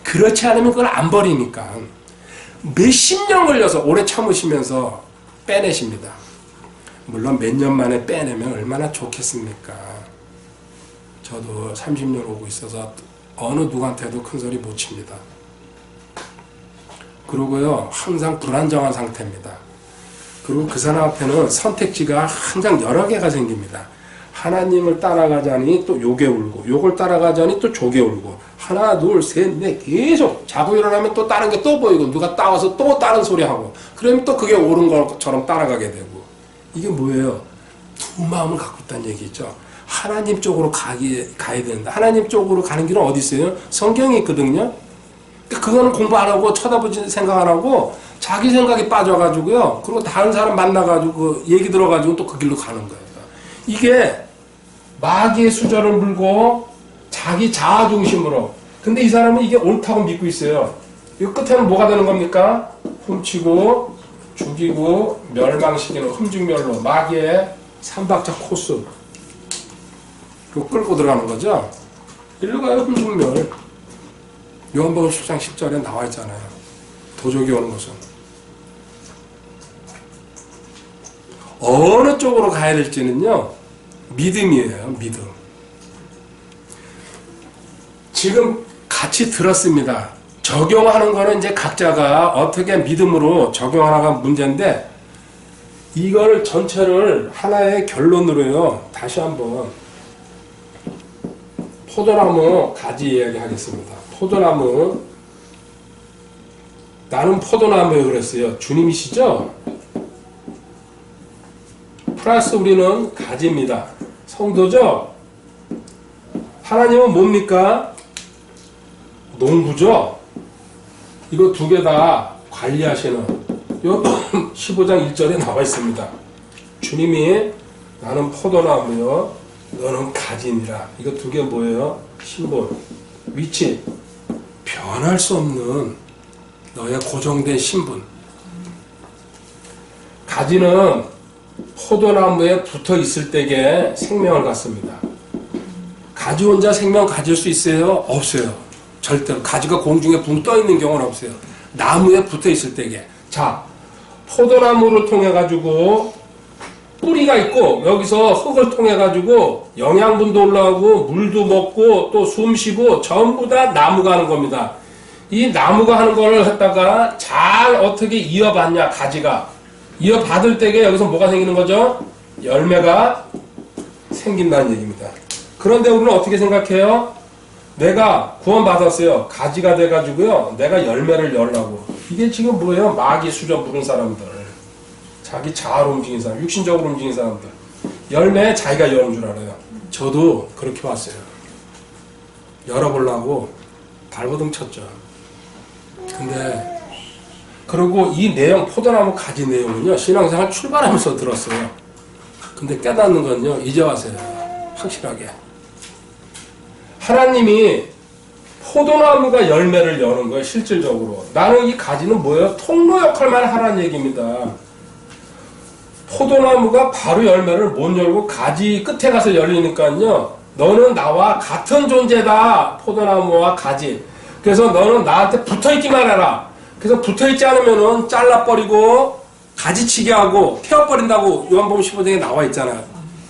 그렇지 않으면 그걸 안 버리니까 몇십 년 걸려서 오래 참으시면서 빼내십니다. 물론 몇 년 만에 빼내면 얼마나 좋겠습니까? 저도 30년 오고 있어서 어느 누구한테도 큰 소리 못 칩니다. 그리고요 항상 불안정한 상태입니다. 그리고 그 사람 앞에는 선택지가 항상 여러 개가 생깁니다. 하나님을 따라가자니 또 요게 울고, 요걸 따라가자니 또 조게 울고, 하나 둘 셋 넷 계속 자고 일어나면 또 다른 게 또 보이고, 누가 따와서 또 다른 소리 하고, 그러면 또 그게 옳은 것처럼 따라가게 되고. 이게 뭐예요? 두 마음을 갖고 있다는 얘기죠. 하나님 쪽으로 가야 된다. 하나님 쪽으로 가는 길은 어디 있어요? 성경이 있거든요. 그거는 공부 안 하고 쳐다보지 생각 안 하고 자기 생각에 빠져가지고요. 그리고 다른 사람 만나가지고 그 얘기 들어가지고 또 그 길로 가는 거예요. 이게 마귀의 수저를 물고 자기 자아 중심으로. 근데 이 사람은 이게 옳다고 믿고 있어요. 이 끝에는 뭐가 되는 겁니까? 훔치고 죽이고 멸망시키는 흠증멸로 마귀의 삼박자 코스. 그거 끌고 들어가는 거죠. 일로 가요. 흠증멸. 요한복음 10장 10절에 나와 있잖아요. 도적이 오는 것은 어느 쪽으로 가야 될지는요 믿음이에요. 믿음. 지금 같이 들었습니다. 적용하는 거는 이제 각자가 어떻게 믿음으로 적용하나가 문제인데, 이걸 전체를 하나의 결론으로요 다시 한번 포도나무 가지 이야기하겠습니다. 포도나무, 나는 포도나무에 그랬어요. 주님이시죠? 플러스 우리는 가지입니다. 성도죠? 하나님은 뭡니까? 농부죠? 이거 두 개 다 관리하시는, 요 15장 1절에 나와 있습니다. 주님이 나는 포도나무요 너는 가지니라. 이거 두 개 뭐예요? 신분, 위치, 변할 수 없는 너의 고정된 신분. 가지는 포도나무에 붙어 있을 때에 생명을 갖습니다. 가지 혼자 생명 가질 수 있어요? 없어요. 절대로. 가지가 공중에 붕 떠 있는 경우는 없어요. 나무에 붙어 있을 때에. 자, 포도나무를 통해 가지고 뿌리가 있고 여기서 흙을 통해 가지고 영양분도 올라가고 물도 먹고 또 숨 쉬고 전부 다 나무가 하는 겁니다. 이 나무가 하는 걸 갖다가 잘 어떻게 이어받냐, 가지가. 이어받을 때에 여기서 뭐가 생기는 거죠? 열매가 생긴다는 얘기입니다. 그런데 우리는 어떻게 생각해요? 내가 구원받았어요. 가지가 돼가지고요. 내가 열매를 열라고. 이게 지금 뭐예요? 마귀 수저 부른 사람들. 자기 자아로 움직인 사람, 육신적으로 움직인 사람들. 열매 자기가 여는 줄 알아요. 저도 그렇게 왔어요. 열어보려고 발버둥 쳤죠. 근데 그리고 이 내용, 포도나무 가지 내용은요, 신앙생활 출발하면서 들었어요. 근데 깨닫는 건요, 이제 와서요. 확실하게. 하나님이 포도나무가 열매를 여는 거예요, 실질적으로. 나는 이 가지는 뭐예요? 통로 역할만 하라는 얘기입니다. 포도나무가 바로 열매를 못 열고 가지 끝에 가서 열리니까요, 너는 나와 같은 존재다, 포도나무와 가지. 그래서 너는 나한테 붙어있기만 해라. 그래서 붙어있지 않으면은 잘라버리고 가지치게 하고 태워버린다고 요한복음 15장에 나와 있잖아요.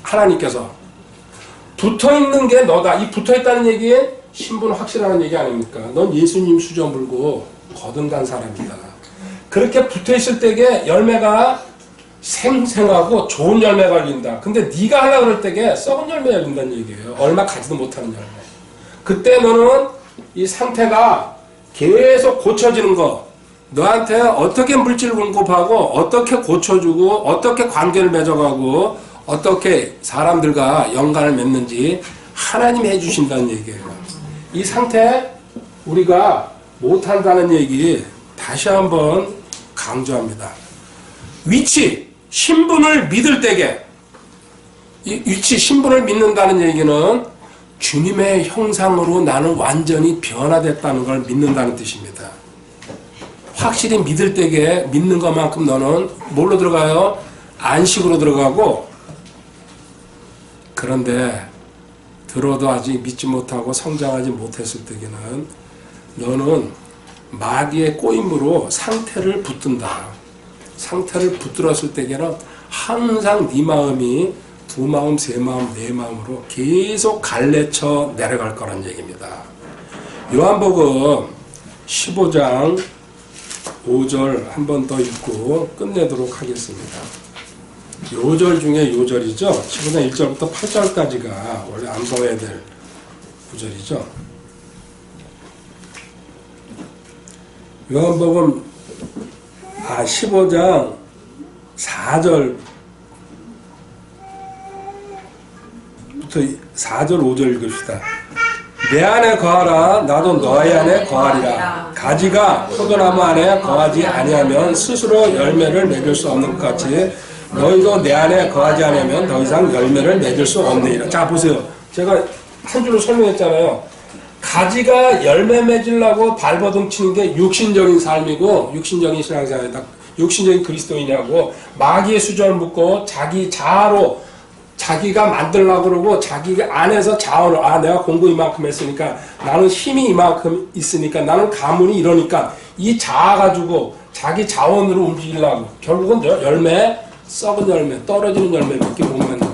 하나님께서. 붙어있는 게 너다. 이 붙어있다는 얘기에 신분 확실하는 얘기 아닙니까? 넌 예수님 수저 물고 거듭난 사람이다. 그렇게 붙어있을 때에 열매가 생생하고 좋은 열매가 열린다. 근데 네가 하려고 그럴 때에 썩은 열매 열린다는 얘기예요. 얼마 가지도 못하는 열매. 그때 너는 이 상태가 계속 고쳐지는 거, 너한테 어떻게 물질 공급하고 어떻게 고쳐주고 어떻게 관계를 맺어가고 어떻게 사람들과 연관을 맺는지 하나님이 해주신다는 얘기예요. 이 상태 우리가 못한다는 얘기 다시 한번 강조합니다. 위치, 신분을 믿을 때에, 이 위치, 신분을 믿는다는 얘기는 주님의 형상으로 나는 완전히 변화됐다는 걸 믿는다는 뜻입니다. 확실히 믿을 때에 믿는 것만큼 너는 뭘로 들어가요? 안식으로 들어가고. 그런데 들어도 아직 믿지 못하고 성장하지 못했을 때에는 너는 마귀의 꼬임으로 상태를 붙든다. 상태를 붙들었을 때에는 항상 네 마음이 두 마음, 세 마음, 네 마음으로 계속 갈래쳐 내려갈 거란 얘기입니다. 요한복음 15장 5절 한 번 더 읽고 끝내도록 하겠습니다. 요절 중에 요절이죠. 15장 1절부터 8절까지가 원래 안 보아야 될 구절이죠. 요한복음 15장 4절부터 4절 5절 읽읍시다. 내 안에 거하라 나도 너희 안에 거하리라. 가지가 포도나무 안에 거하지 아니하면 스스로 열매를 맺을 수 없는 것 같이 너희도 내 안에 거하지 않으면 더 이상 열매를 맺을 수 없느니라. 자 보세요. 제가 한 줄로 설명했잖아요. 가지가 열매 맺으려고 발버둥 치는 게 육신적인 삶이고 육신적인 신앙생활이다. 육신적인 그리스도인이라고 마귀의 수저를 묶고 자기 자아로 자기가 만들려고 그러고 자기 안에서 자원을 내가 공부 이만큼 했으니까 나는 힘이 이만큼 있으니까 나는 가문이 이러니까 이 자아 가지고 자기 자원으로 움직이려고 결국은 열매 썩은 열매 떨어지는 열매밖에 못 맺는다.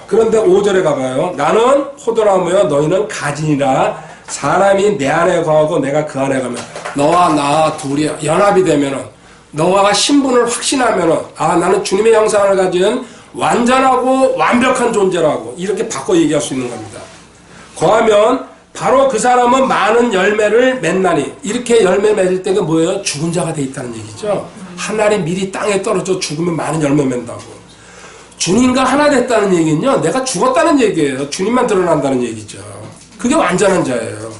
그런데 5절에 가봐요. 나는 포도나무여 너희는 가지니라. 사람이 내 안에 거하고 내가 그 안에 가면 너와 나 둘이 연합이 되면은 너와 신분을 확신하면은 나는 주님의 형상을 가진 완전하고 완벽한 존재라고 이렇게 바꿔 얘기할 수 있는 겁니다. 거하면 바로 그 사람은 많은 열매를 맺나니 이렇게 열매 맺을 때가 뭐예요? 죽은 자가 돼 있다는 얘기죠. 하늘이 미리 땅에 떨어져 죽으면 많은 열매 맺는다고. 주님과 하나 됐다는 얘기는요. 내가 죽었다는 얘기예요. 주님만 드러난다는 얘기죠. 그게 완전한 자예요.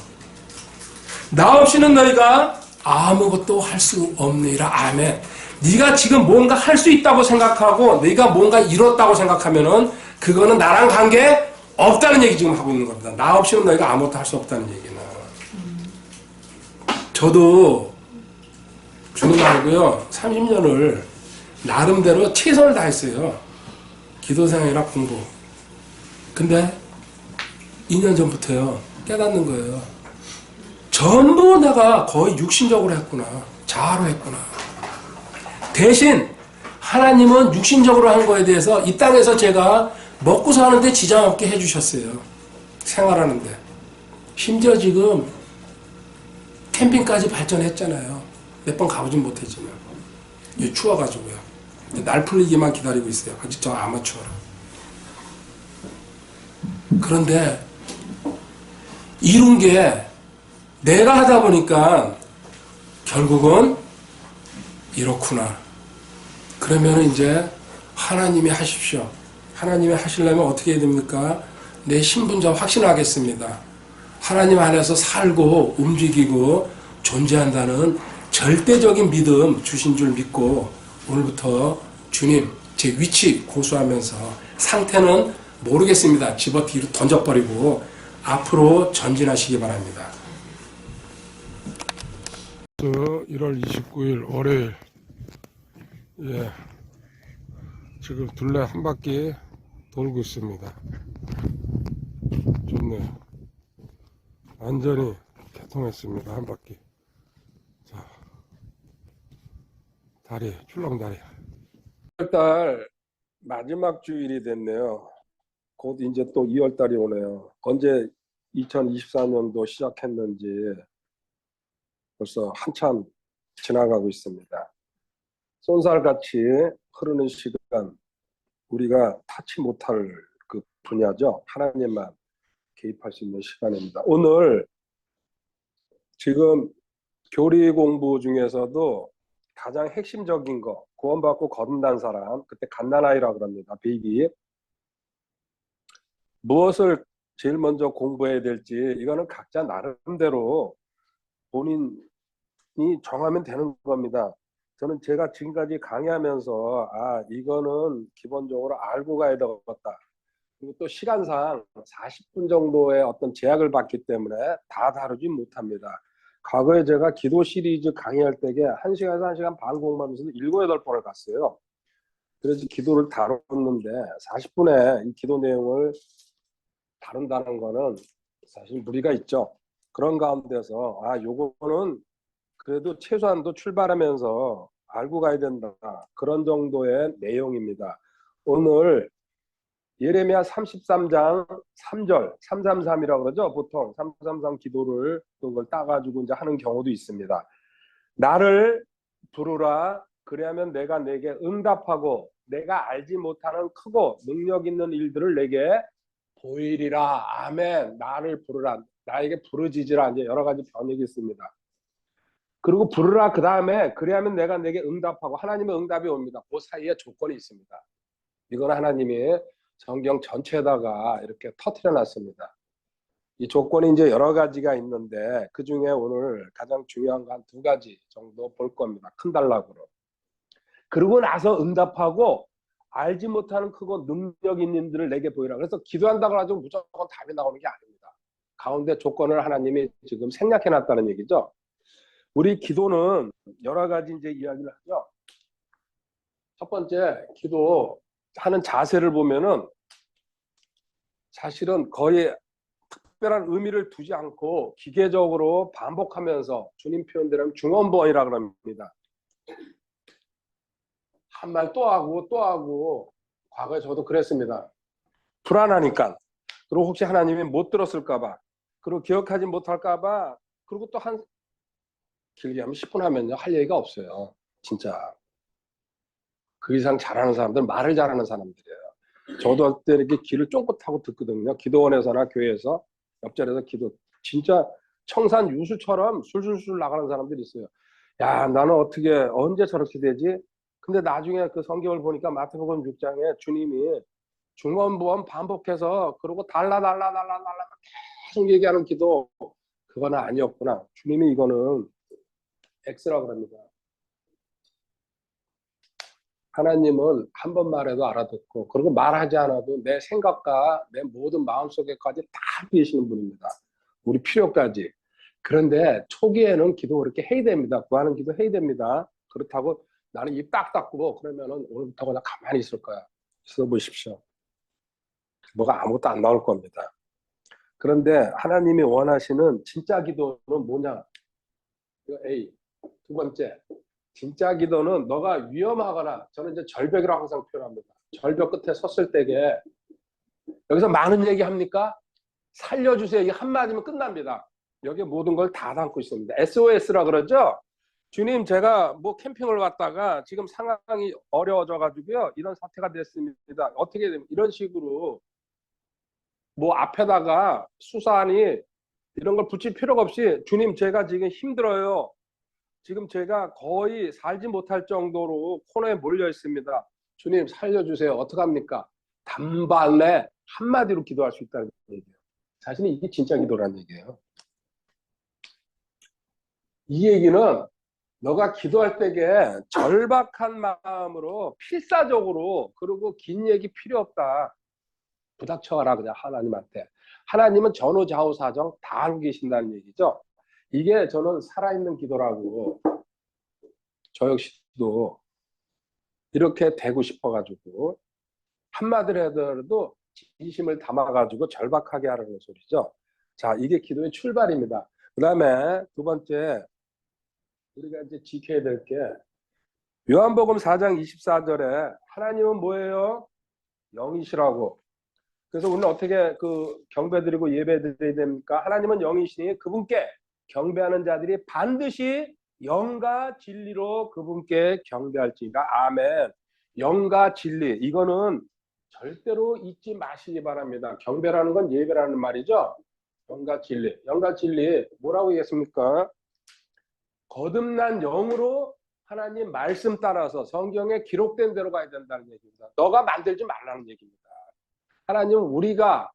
나 없이는 너희가 아무것도 할 수 없느니라. 아멘. 네가 지금 뭔가 할 수 있다고 생각하고 네가 뭔가 이뤘다고 생각하면은 그거는 나랑 관계 없다는 얘기 지금 하고 있는 겁니다. 나 없이는 너희가 아무것도 할 수 없다는 얘기는. 저도 주님 알고요. 30년을 나름대로 최선을 다했어요. 기도생활이나 공부. 근데 2년 전부터요. 깨닫는 거예요. 전부 내가 거의 육신적으로 했구나. 자아로 했구나. 대신 하나님은 육신적으로 한 거에 대해서 이 땅에서 제가 먹고 사는데 지장 없게 해주셨어요. 생활하는데. 심지어 지금 캠핑까지 발전했잖아요. 몇 번 가보진 못했지만. 추워가지고요. 날 풀리기만 기다리고 있어요. 아직 저 아마추어라. 그런데 이룬 게 내가 하다 보니까 결국은 이렇구나. 그러면 이제 하나님이 하십시오. 하나님이 하시려면 어떻게 해야 됩니까? 내 신분자 확신하겠습니다. 하나님 안에서 살고 움직이고 존재한다는 절대적인 믿음 주신 줄 믿고 오늘부터 주님 제 위치 고수하면서 상태는 모르겠습니다. 집어 뒤로 던져버리고 앞으로 전진하시기 바랍니다. 1월 29일 월요일. 지금 둘레 한 바퀴 돌고 있습니다. 좋네요. 완전히 개통했습니다. 한 바퀴. 자, 다리, 출렁다리. 1월달 마지막 주일이 됐네요. 곧 이제 또 2월달이 오네요. 언제 2024년도 시작했는지 벌써 한참 지나가고 있습니다. 쏜살같이 흐르는 시간, 우리가 타치 못할 그 분야죠. 하나님만 개입할 수 있는 시간입니다. 오늘 지금 교리 공부 중에서도 가장 핵심적인 거, 구원받고 거듭난 사람, 그때 갓난아이라고 합니다. 베이비. 무엇을 제일 먼저 공부해야 될지 이거는 각자 나름대로 본인이 정하면 되는 겁니다. 저는 제가 지금까지 강의하면서 이거는 기본적으로 알고 가야 되겠다. 그리고 또 시간상 40분 정도의 어떤 제약을 받기 때문에 다 다루지 못합니다. 과거에 제가 기도 시리즈 강의할 때에 1시간에서 1시간 반 공부하면서 7, 8번을 갔어요. 그래서 기도를 다뤘는데 40분에 이 기도 내용을 다룬다는 거는 사실 무리가 있죠. 그런 가운데서 요거는 그래도 최소한도 출발하면서 알고 가야 된다. 그런 정도의 내용입니다. 오늘 예레미야 33장 3절, 333이라고 그러죠. 보통 333 기도를 그걸 따가지고 이제 하는 경우도 있습니다. 나를 부르라. 그리하면 내가 내게 응답하고 내가 알지 못하는 크고 능력 있는 일들을 내게 보이리라. 아멘. 나를 부르라. 나에게 부르짖으라. 이제 여러 가지 번역이 있습니다. 그리고 부르라. 그 다음에 그리하면 내가 내게 응답하고 하나님의 응답이 옵니다. 그 사이에 조건이 있습니다. 이건 하나님이 성경 전체에다가 이렇게 터트려 놨습니다. 이 조건이 이제 여러 가지가 있는데 그 중에 오늘 가장 중요한 건 한 두 가지 정도 볼 겁니다. 큰 단락으로. 그러고 나서 응답하고 알지 못하는 크고 능력 있는 일들을 내게 보이라. 그래서 기도한다고 가지고 무조건 답이 나오는 게 아닙니다. 가운데 조건을 하나님이 지금 생략해 놨다는 얘기죠. 우리 기도는 여러 가지 이제 이야기를 하죠. 첫 번째, 기도하는 자세를 보면은 사실은 거의 특별한 의미를 두지 않고 기계적으로 반복하면서 주님 표현대로 중언부언이라고 합니다. 한 말 또 하고 또 하고 과거에 저도 그랬습니다. 불안하니까. 그리고 혹시 하나님이 못 들었을까 봐. 그리고 기억하지 못할까 봐. 그리고 또 한 길게 하면 10분 하면요. 할 얘기가 없어요. 진짜. 그 이상 잘하는 사람들, 말을 잘하는 사람들이에요. 저도 그때 이렇게 귀를 쫑긋하고 듣거든요. 기도원에서나 교회에서 옆자리에서 기도. 진짜 청산 유수처럼 술술술 나가는 사람들이 있어요. 야, 나는 어떻게 언제 저렇게 되지? 근데 나중에 그 성경을 보니까 마태복음 6장에 주님이 중언부언 반복해서 그러고 달라 계속 얘기하는 기도, 그거는 아니었구나. 주님이 이거는 X라고 합니다. 하나님은 한 번 말해도 알아듣고 그리고 말하지 않아도 내 생각과 내 모든 마음속에까지 다 계시는 분입니다. 우리 필요까지. 그런데 초기에는 기도 그렇게 해야 됩니다. 구하는 기도 해야 됩니다. 그렇다고 나는 입 딱 닫고 그러면은 오늘부터 그냥 가만히 있을 거야. 있어 보십시오. 뭐가 아무것도 안 나올 겁니다. 그런데 하나님이 원하시는 진짜 기도는 뭐냐? 이거 A. 두 번째, 진짜 기도는 너가 위험하거나, 저는 이제 절벽이라고 항상 표현합니다. 절벽 끝에 섰을 때에 여기서 많은 얘기 합니까? 살려주세요. 이 한마디면 끝납니다. 여기에 모든 걸 다 담고 있습니다. SOS라 그러죠? 주님, 제가 뭐 캠핑을 왔다가 지금 상황이 어려워져 가지고요. 이런 사태가 됐습니다. 어떻게 되면 이런 식으로 뭐 앞에다가 수사하니 이런 걸 붙일 필요가 없이 주님, 제가 지금 힘들어요. 지금 제가 거의 살지 못할 정도로 코너에 몰려 있습니다. 주님 살려주세요. 어떡합니까? 단발에 한마디로 기도할 수 있다는 얘기예요. 사실은 이게 진짜 기도라는 얘기예요. 이 얘기는 너가 기도할 때에 절박한 마음으로 필사적으로, 그리고 긴 얘기 필요 없다. 부닥쳐가라 그냥 하나님한테. 하나님은 전후좌우사정 다 알고 계신다는 얘기죠. 이게 저는 살아있는 기도라고, 저 역시도 이렇게 되고 싶어가지고 한마디로 하더라도 진심을 담아가지고 절박하게 하라는 소리죠. 자, 이게 기도의 출발입니다. 그 다음에 두 번째, 우리가 이제 지켜야 될 게, 요한복음 4장 24절에 하나님은 뭐예요? 영이시라고. 그래서 우리는 어떻게 그 경배드리고 예배드려야 됩니까? 하나님은 영이시니 그분께 경배하는 자들이 반드시 영과 진리로 그분께 경배할지니라. 아멘. 영과 진리, 이거는 절대로 잊지 마시기 바랍니다. 경배라는 건 예배라는 말이죠. 영과 진리. 영과 진리 뭐라고 얘기했습니까? 거듭난 영으로 하나님 말씀 따라서 성경에 기록된 대로 가야 된다는 얘기입니다. 너가 만들지 말라는 얘기입니다. 하나님은 우리가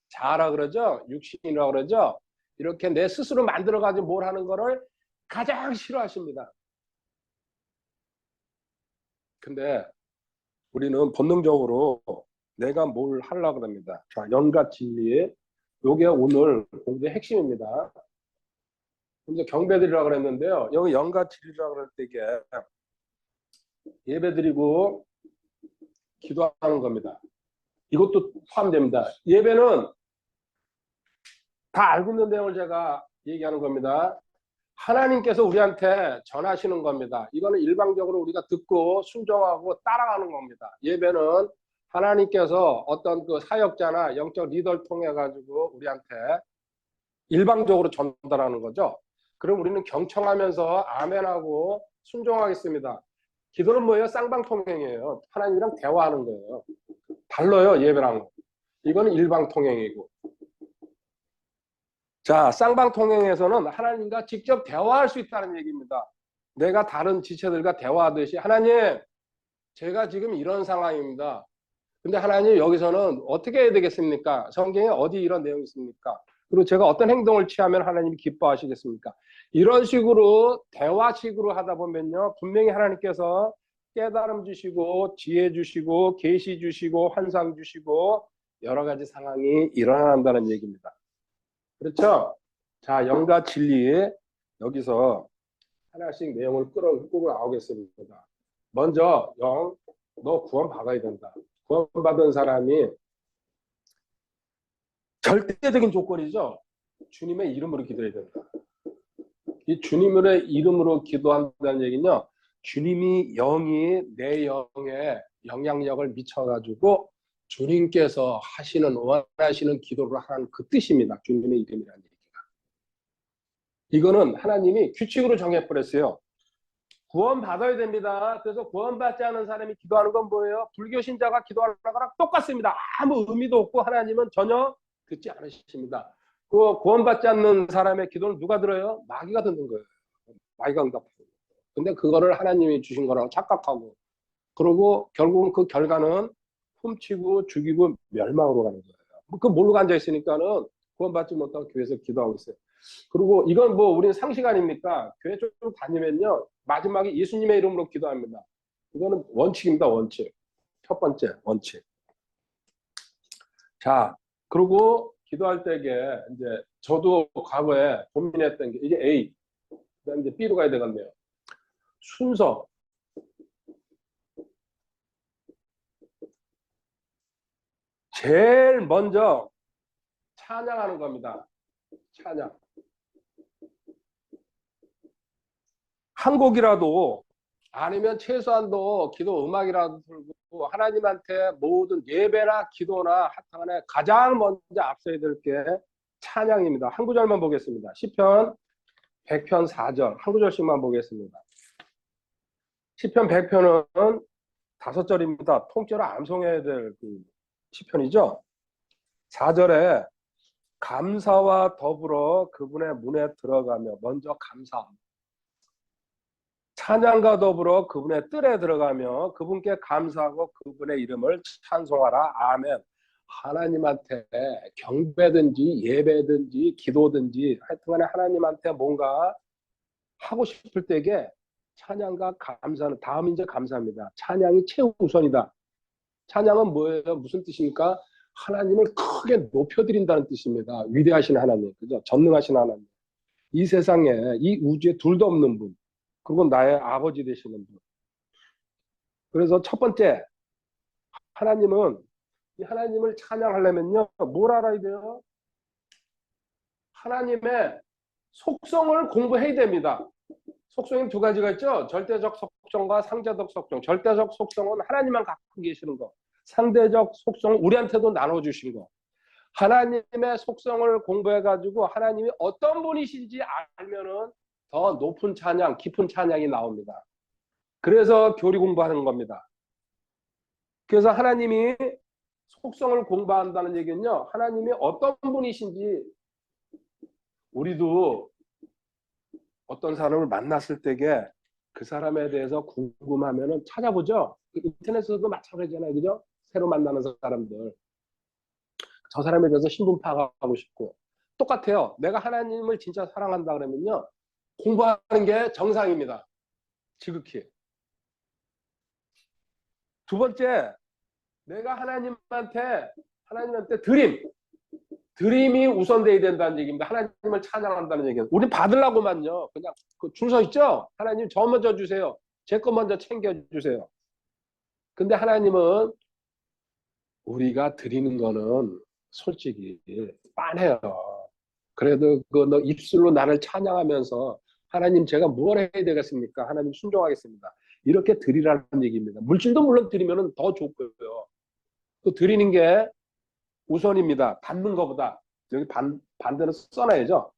자아라 그러죠. 육신이라고 그러죠. 이렇게 내 스스로 만들어가지고 뭘 하는 거를 가장 싫어하십니다. 근데 우리는 본능적으로 내가 뭘 하려고 합니다. 자, 영과 진리. 요게 오늘 공부의 핵심입니다. 이제 경배드리라고 그랬는데요. 여기 영과 진리라고 그럴 때 이게 예배드리고 기도하는 겁니다. 이것도 포함됩니다. 예배는 다 알고 있는 내용을 제가 얘기하는 겁니다. 하나님께서 우리한테 전하시는 겁니다. 이거는 일방적으로 우리가 듣고 순종하고 따라가는 겁니다. 예배는 하나님께서 어떤 그 사역자나 영적 리더를 통해 가지고 우리한테 일방적으로 전달하는 거죠. 그럼 우리는 경청하면서 아멘하고 순종하겠습니다. 기도는 뭐예요? 쌍방통행이에요. 하나님이랑 대화하는 거예요. 달라요, 예배랑. 이거는 일방통행이고. 자, 쌍방통행에서는 하나님과 직접 대화할 수 있다는 얘기입니다. 내가 다른 지체들과 대화하듯이 하나님, 제가 지금 이런 상황입니다. 근데 하나님 여기서는 어떻게 해야 되겠습니까? 성경에 어디 이런 내용이 있습니까? 그리고 제가 어떤 행동을 취하면 하나님이 기뻐하시겠습니까? 이런 식으로 대화식으로 하다 보면요. 분명히 하나님께서 깨달음 주시고 지혜 주시고 계시 주시고 환상 주시고 여러 가지 상황이 일어난다는 얘기입니다. 그렇죠? 자, 영과 진리 여기서 하나씩 내용을 끌고 나오겠습니다. 먼저 영, 너 구원 받아야 된다. 구원 받은 사람이 절대적인 조건이죠. 주님의 이름으로 기도해야 된다. 이 주님의 이름으로 기도한다는 얘기는요. 주님이 영이 내 영에 영향력을 미쳐가지고 주님께서 하시는 원하시는 기도를 하는 그 뜻입니다. 주님의 이름이라는 얘기가. 이거는 하나님이 규칙으로 정해버렸어요. 구원 받아야 됩니다. 그래서 구원받지 않은 사람이 기도하는 건 뭐예요? 불교 신자가 기도하는 거랑 똑같습니다. 아무 의미도 없고 하나님은 전혀 듣지 않으십니다. 그 구원받지 않는 사람의 기도는 누가 들어요? 마귀가 듣는 거예요. 마귀가 응답하고. 근데 그거를 하나님이 주신 거라고 착각하고 그러고 결국은 그 결과는 훔치고 죽이고 멸망으로 가는 거예요. 그 모르고 앉아 있으니까는 구원받지 못하고 교회에서 기도하고 있어요. 그리고 이건 뭐 우리는 상식 아닙니까? 교회 좀 다니면요. 마지막에 예수님의 이름으로 기도합니다. 이거는 원칙입니다. 원칙. 첫 번째 원칙. 자, 그리고 기도할 때에 이제 저도 과거에 고민했던 게 이게 A, 그다음 이제 B로 가야 되겠네요. 순서. 제일 먼저 찬양하는 겁니다. 찬양. 한 곡이라도 아니면 최소한도 기도 음악이라도 들고 하나님한테 모든 예배나 기도나 하여튼간에 가장 먼저 앞서야 될 게 찬양입니다. 한 구절만 보겠습니다. 시편 100편 4절 한 구절씩만 보겠습니다. 시편 100편은 5절입니다. 통째로 암송해야 될 그 시편이죠. 4절에 감사와 더불어 그분의 문에 들어가며 먼저 감사. 찬양과 더불어 그분의 뜰에 들어가며 그분께 감사하고 그분의 이름을 찬송하라. 아멘. 하나님한테 경배든지 예배든지 기도든지 하여튼간에 하나님한테 뭔가 하고 싶을 때에 찬양과 감사는 다음 이제 감사입니다. 찬양이 최우선이다. 찬양은 뭐예요? 무슨 뜻입니까? 하나님을 크게 높여드린다는 뜻입니다. 위대하신 하나님, 그죠? 전능하신 하나님. 이 세상에 이 우주에 둘도 없는 분. 그리고 나의 아버지 되시는 분. 그래서 첫 번째, 하나님은 이 하나님을 찬양하려면요, 뭘 알아야 돼요? 하나님의 속성을 공부해야 됩니다. 속성이 두 가지가 있죠. 절대적 속성과 상대적 속성. 절대적 속성은 하나님만 갖고 계시는 거. 상대적 속성은 우리한테도 나눠주신 거. 하나님의 속성을 공부해가지고 하나님이 어떤 분이신지 알면은 더 높은 찬양, 깊은 찬양이 나옵니다. 그래서 교리 공부하는 겁니다. 그래서 하나님이 속성을 공부한다는 얘기는요. 하나님이 어떤 분이신지 우리도 어떤 사람을 만났을 때에 그 사람에 대해서 궁금하면 찾아보죠. 인터넷에서도 마찬가지잖아요. 그죠? 새로 만나는 사람들. 저 사람에 대해서 신분 파악하고 싶고. 똑같아요. 내가 하나님을 진짜 사랑한다 그러면요. 공부하는 게 정상입니다. 지극히. 두 번째, 내가 하나님한테 드림이 우선돼야 된다는 얘기입니다. 하나님을 찬양한다는 얘기는. 우리 받으려고만요. 그냥 그 줄 서 있죠? 하나님 저 먼저 주세요. 제 거 먼저 챙겨주세요. 근데 하나님은 우리가 드리는 거는 솔직히 빤해요. 그래도 그 너 입술로 나를 찬양하면서 하나님 제가 무엇 해야 되겠습니까? 하나님 순종하겠습니다. 이렇게 드리라는 얘기입니다. 물질도 물론 드리면 더 좋고요. 또 드리는 게 우선입니다. 받는 것보다. 여기 반대로 써놔야죠.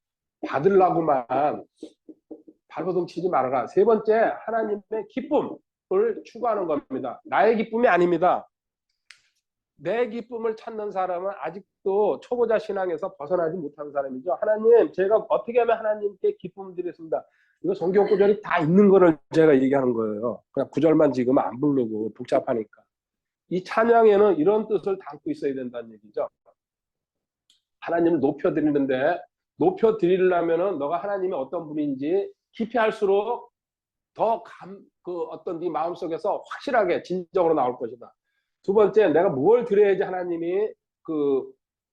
받으려고만 발버둥 치지 말아라. 세 번째, 하나님의 기쁨을 추구하는 겁니다. 나의 기쁨이 아닙니다. 내 기쁨을 찾는 사람은 아직도 초보자 신앙에서 벗어나지 못하는 사람이죠. 하나님, 제가 어떻게 하면 하나님께 기쁨을 드리겠습니다. 이거 성경 구절이 다 있는 거를 제가 얘기하는 거예요. 그냥 구절만 지금 안 부르고 복잡하니까. 이 찬양에는 이런 뜻을 담고 있어야 된다는 얘기죠. 하나님을 높여드리는데, 높여드리려면은 너가 하나님이 어떤 분인지 깊이 할수록 더 어떤 네 마음속에서 확실하게 진정으로 나올 것이다. 두 번째, 내가 뭘 드려야지 하나님이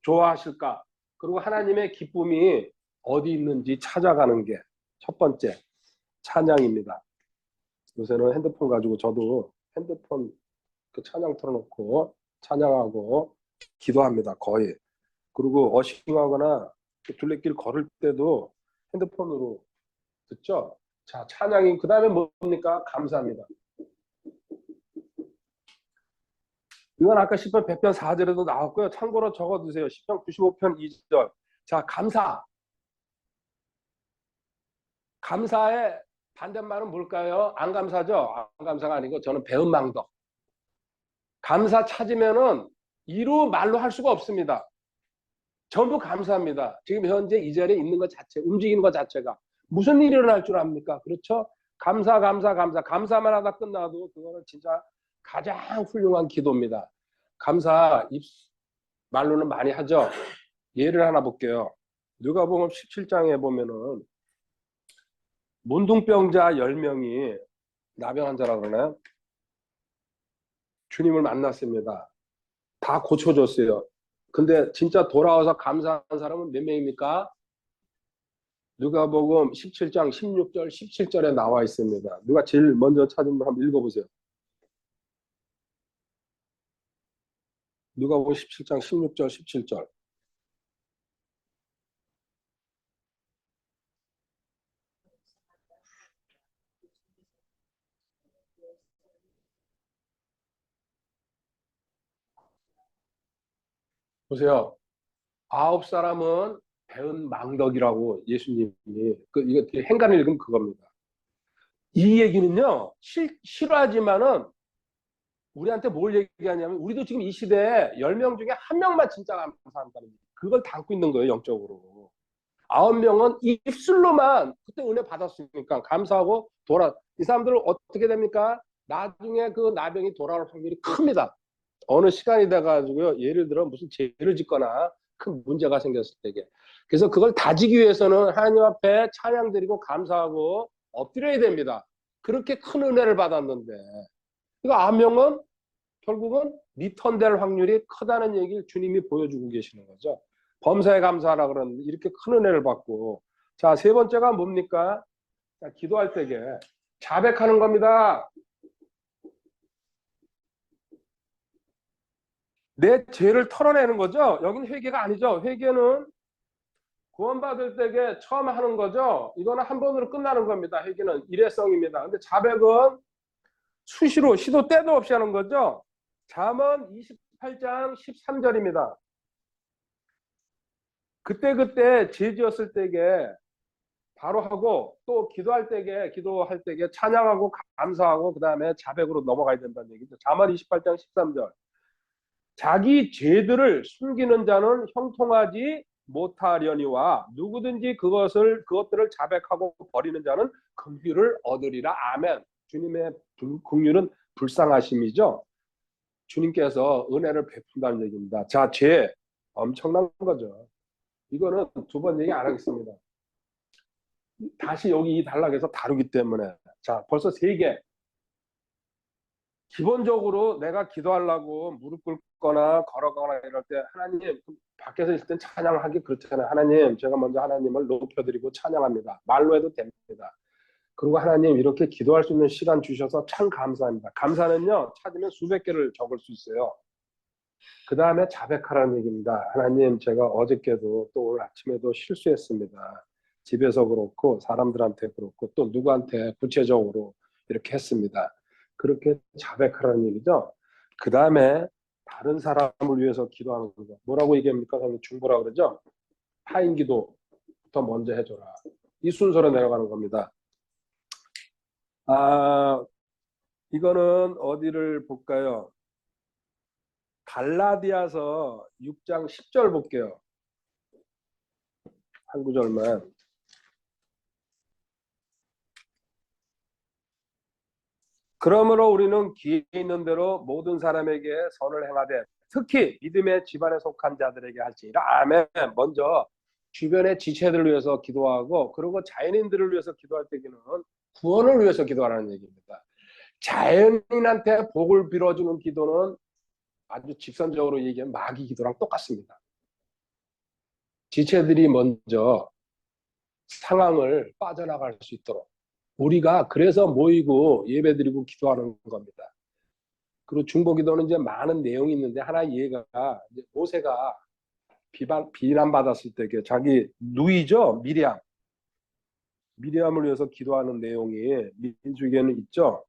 좋아하실까? 그리고 하나님의 기쁨이 어디 있는지 찾아가는 게 첫 번째 찬양입니다. 요새는 핸드폰 가지고 저도 핸드폰 그 찬양 틀어놓고 찬양하고 기도합니다. 거의. 그리고 어싱하거나 둘레길 걸을 때도 핸드폰으로 듣죠. 자, 찬양이 그 다음에 뭡니까? 감사합니다. 이건 아까 10편 100편 4절에도 나왔고요. 참고로 적어두세요. 10편 95편 2절. 자, 감사. 감사의 반대말은 뭘까요? 안 감사죠? 안 감사가 아니고 저는 배은망덕. 감사 찾으면은 이루 말로 할 수가 없습니다. 전부 감사합니다. 지금 현재 이 자리에 있는 것 자체, 움직이는 것 자체가 무슨 일이 일어날 줄 압니까? 그렇죠? 감사. 감사만 하다 끝나도 그거는 진짜 가장 훌륭한 기도입니다. 감사 말로는 많이 하죠. 예를 하나 볼게요. 누가복음 17장에 보면은 문둥병자 10명이 나병 환자라 그러나요? 주님을 만났습니다. 다 고쳐줬어요. 근데 진짜 돌아와서 감사한 사람은 몇 명입니까? 누가복음 17장 16절 17절에 나와 있습니다. 누가 제일 먼저 찾으면 한번 읽어보세요. 누가복음 17장 16절 17절. 보세요. 9사람은 배은 망덕이라고 예수님이 이거 행간을 읽으면 그겁니다. 이 얘기는요 싫어하지만은 우리한테 뭘 얘기하냐면 우리도 지금 이 시대에 10명 중에 1명만 진짜 감사한다는 얘기. 그걸 담고 있는 거예요. 영적으로. 9명은 입술로만 그때 은혜 받았으니까 감사하고 이 사람들은 어떻게 됩니까? 나중에 그 나병이 돌아올 확률이 큽니다. 어느 시간이 돼가지고요. 예를 들어 무슨 죄를 짓거나 큰 문제가 생겼을 때게. 그래서 그걸 다지기 위해서는 하나님 앞에 찬양 드리고 감사하고 엎드려야 됩니다. 그렇게 큰 은혜를 받았는데 이거 9명은 결국은 리턴될 확률이 크다는 얘기를 주님이 보여주고 계시는 거죠. 범사에 감사하라 그러는데 이렇게 큰 은혜를 받고. 자, 세 번째가 뭡니까? 자, 기도할 때게 자백하는 겁니다. 내 죄를 털어내는 거죠. 여기는 회개가 아니죠. 회개는 구원받을 때게 처음 하는 거죠. 이거는 한 번으로 끝나는 겁니다. 회개는 일회성입니다. 근데 자백은 수시로 시도 때도 없이 하는 거죠. 잠언 28장 13절입니다. 그때 죄 지었을 때게 바로 하고 또 기도할 때게 찬양하고 감사하고 그 다음에 자백으로 넘어가야 된다는 얘기죠. 잠언 28장 13절. 자기 죄들을 숨기는 자는 형통하지 못하려니와 누구든지 그것들을 자백하고 버리는 자는 긍휼을 얻으리라. 아멘. 주님의 긍휼은 불쌍하심이죠. 주님께서 은혜를 베푼다는 얘기입니다. 자, 죄 엄청난 거죠. 이거는 두 번 얘기 안 하겠습니다. 다시 여기 이 단락에서 다루기 때문에. 자, 벌써 3개. 기본적으로 내가 기도하려고 무릎 꿇거나 걸어가거나 이럴 때 하나님, 밖에서 있을 땐 찬양을 하기 그렇잖아요. 하나님, 제가 먼저 하나님을 높여드리고 찬양합니다. 말로 해도 됩니다. 그리고 하나님 이렇게 기도할 수 있는 시간 주셔서 참 감사합니다. 감사는요 찾으면 수백 개를 적을 수 있어요. 그 다음에 자백하라는 얘기입니다. 하나님, 제가 어저께도 또 오늘 아침에도 실수했습니다. 집에서 그렇고 사람들한테 그렇고 또 누구한테 구체적으로 이렇게 했습니다. 그렇게 자백하라는 얘기죠. 그 다음에 다른 사람을 위해서 기도하는 거죠. 뭐라고 얘기합니까? 중보라 그러죠. 타인 기도부터 먼저 해줘라. 이 순서로 내려가는 겁니다. 이거는 어디를 볼까요? 갈라디아서 6장 10절 볼게요. 한 구절만. 그러므로 우리는 기회 있는 대로 모든 사람에게 선을 행하되 특히 믿음의 집안에 속한 자들에게 할지니라. 아멘. 먼저 주변의 지체들을 위해서 기도하고 그리고 자연인들을 위해서 기도할 때에는 구원을 위해서 기도하라는 얘기입니다. 자연인한테 복을 빌어주는 기도는 아주 직선적으로 얘기하면 마귀 기도랑 똑같습니다. 지체들이 먼저 상황을 빠져나갈 수 있도록 우리가 그래서 모이고 예배드리고 기도하는 겁니다. 그리고 중보기도는 이제 많은 내용이 있는데 하나 예가 이제 모세가 비난받았을 때 자기 누이죠, 미리암을 위해서 기도하는 내용이 민수기에는 있죠.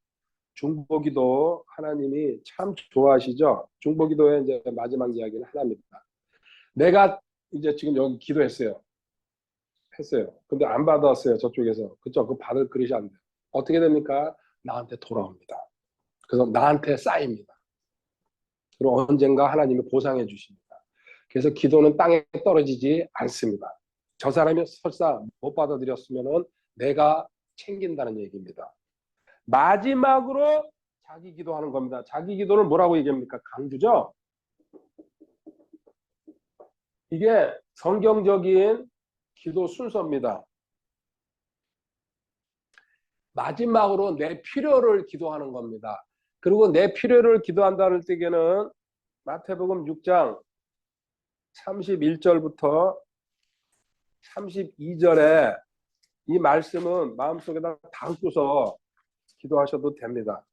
중보기도 하나님이 참 좋아하시죠. 중보기도의 이제 마지막 이야기는 하나입니다. 내가 이제 지금 여기 기도했어요. 근데 안 받았어요. 저쪽에서. 그쵸? 그 받을 그릇이 안 돼요. 어떻게 됩니까? 나한테 돌아옵니다. 그래서 나한테 쌓입니다. 그리고 언젠가 하나님이 보상해 주십니다. 그래서 기도는 땅에 떨어지지 않습니다. 저 사람이 설사 못 받아들였으면 내가 챙긴다는 얘기입니다. 마지막으로 자기 기도하는 겁니다. 자기 기도를 뭐라고 얘기합니까? 강주죠? 이게 성경적인 기도 순서입니다. 마지막으로 내 필요를 기도하는 겁니다. 그리고 내 필요를 기도한다는 때에는 마태복음 6장 31절부터 32절에 이 말씀은 마음속에다 담고서 기도하셔도 됩니다.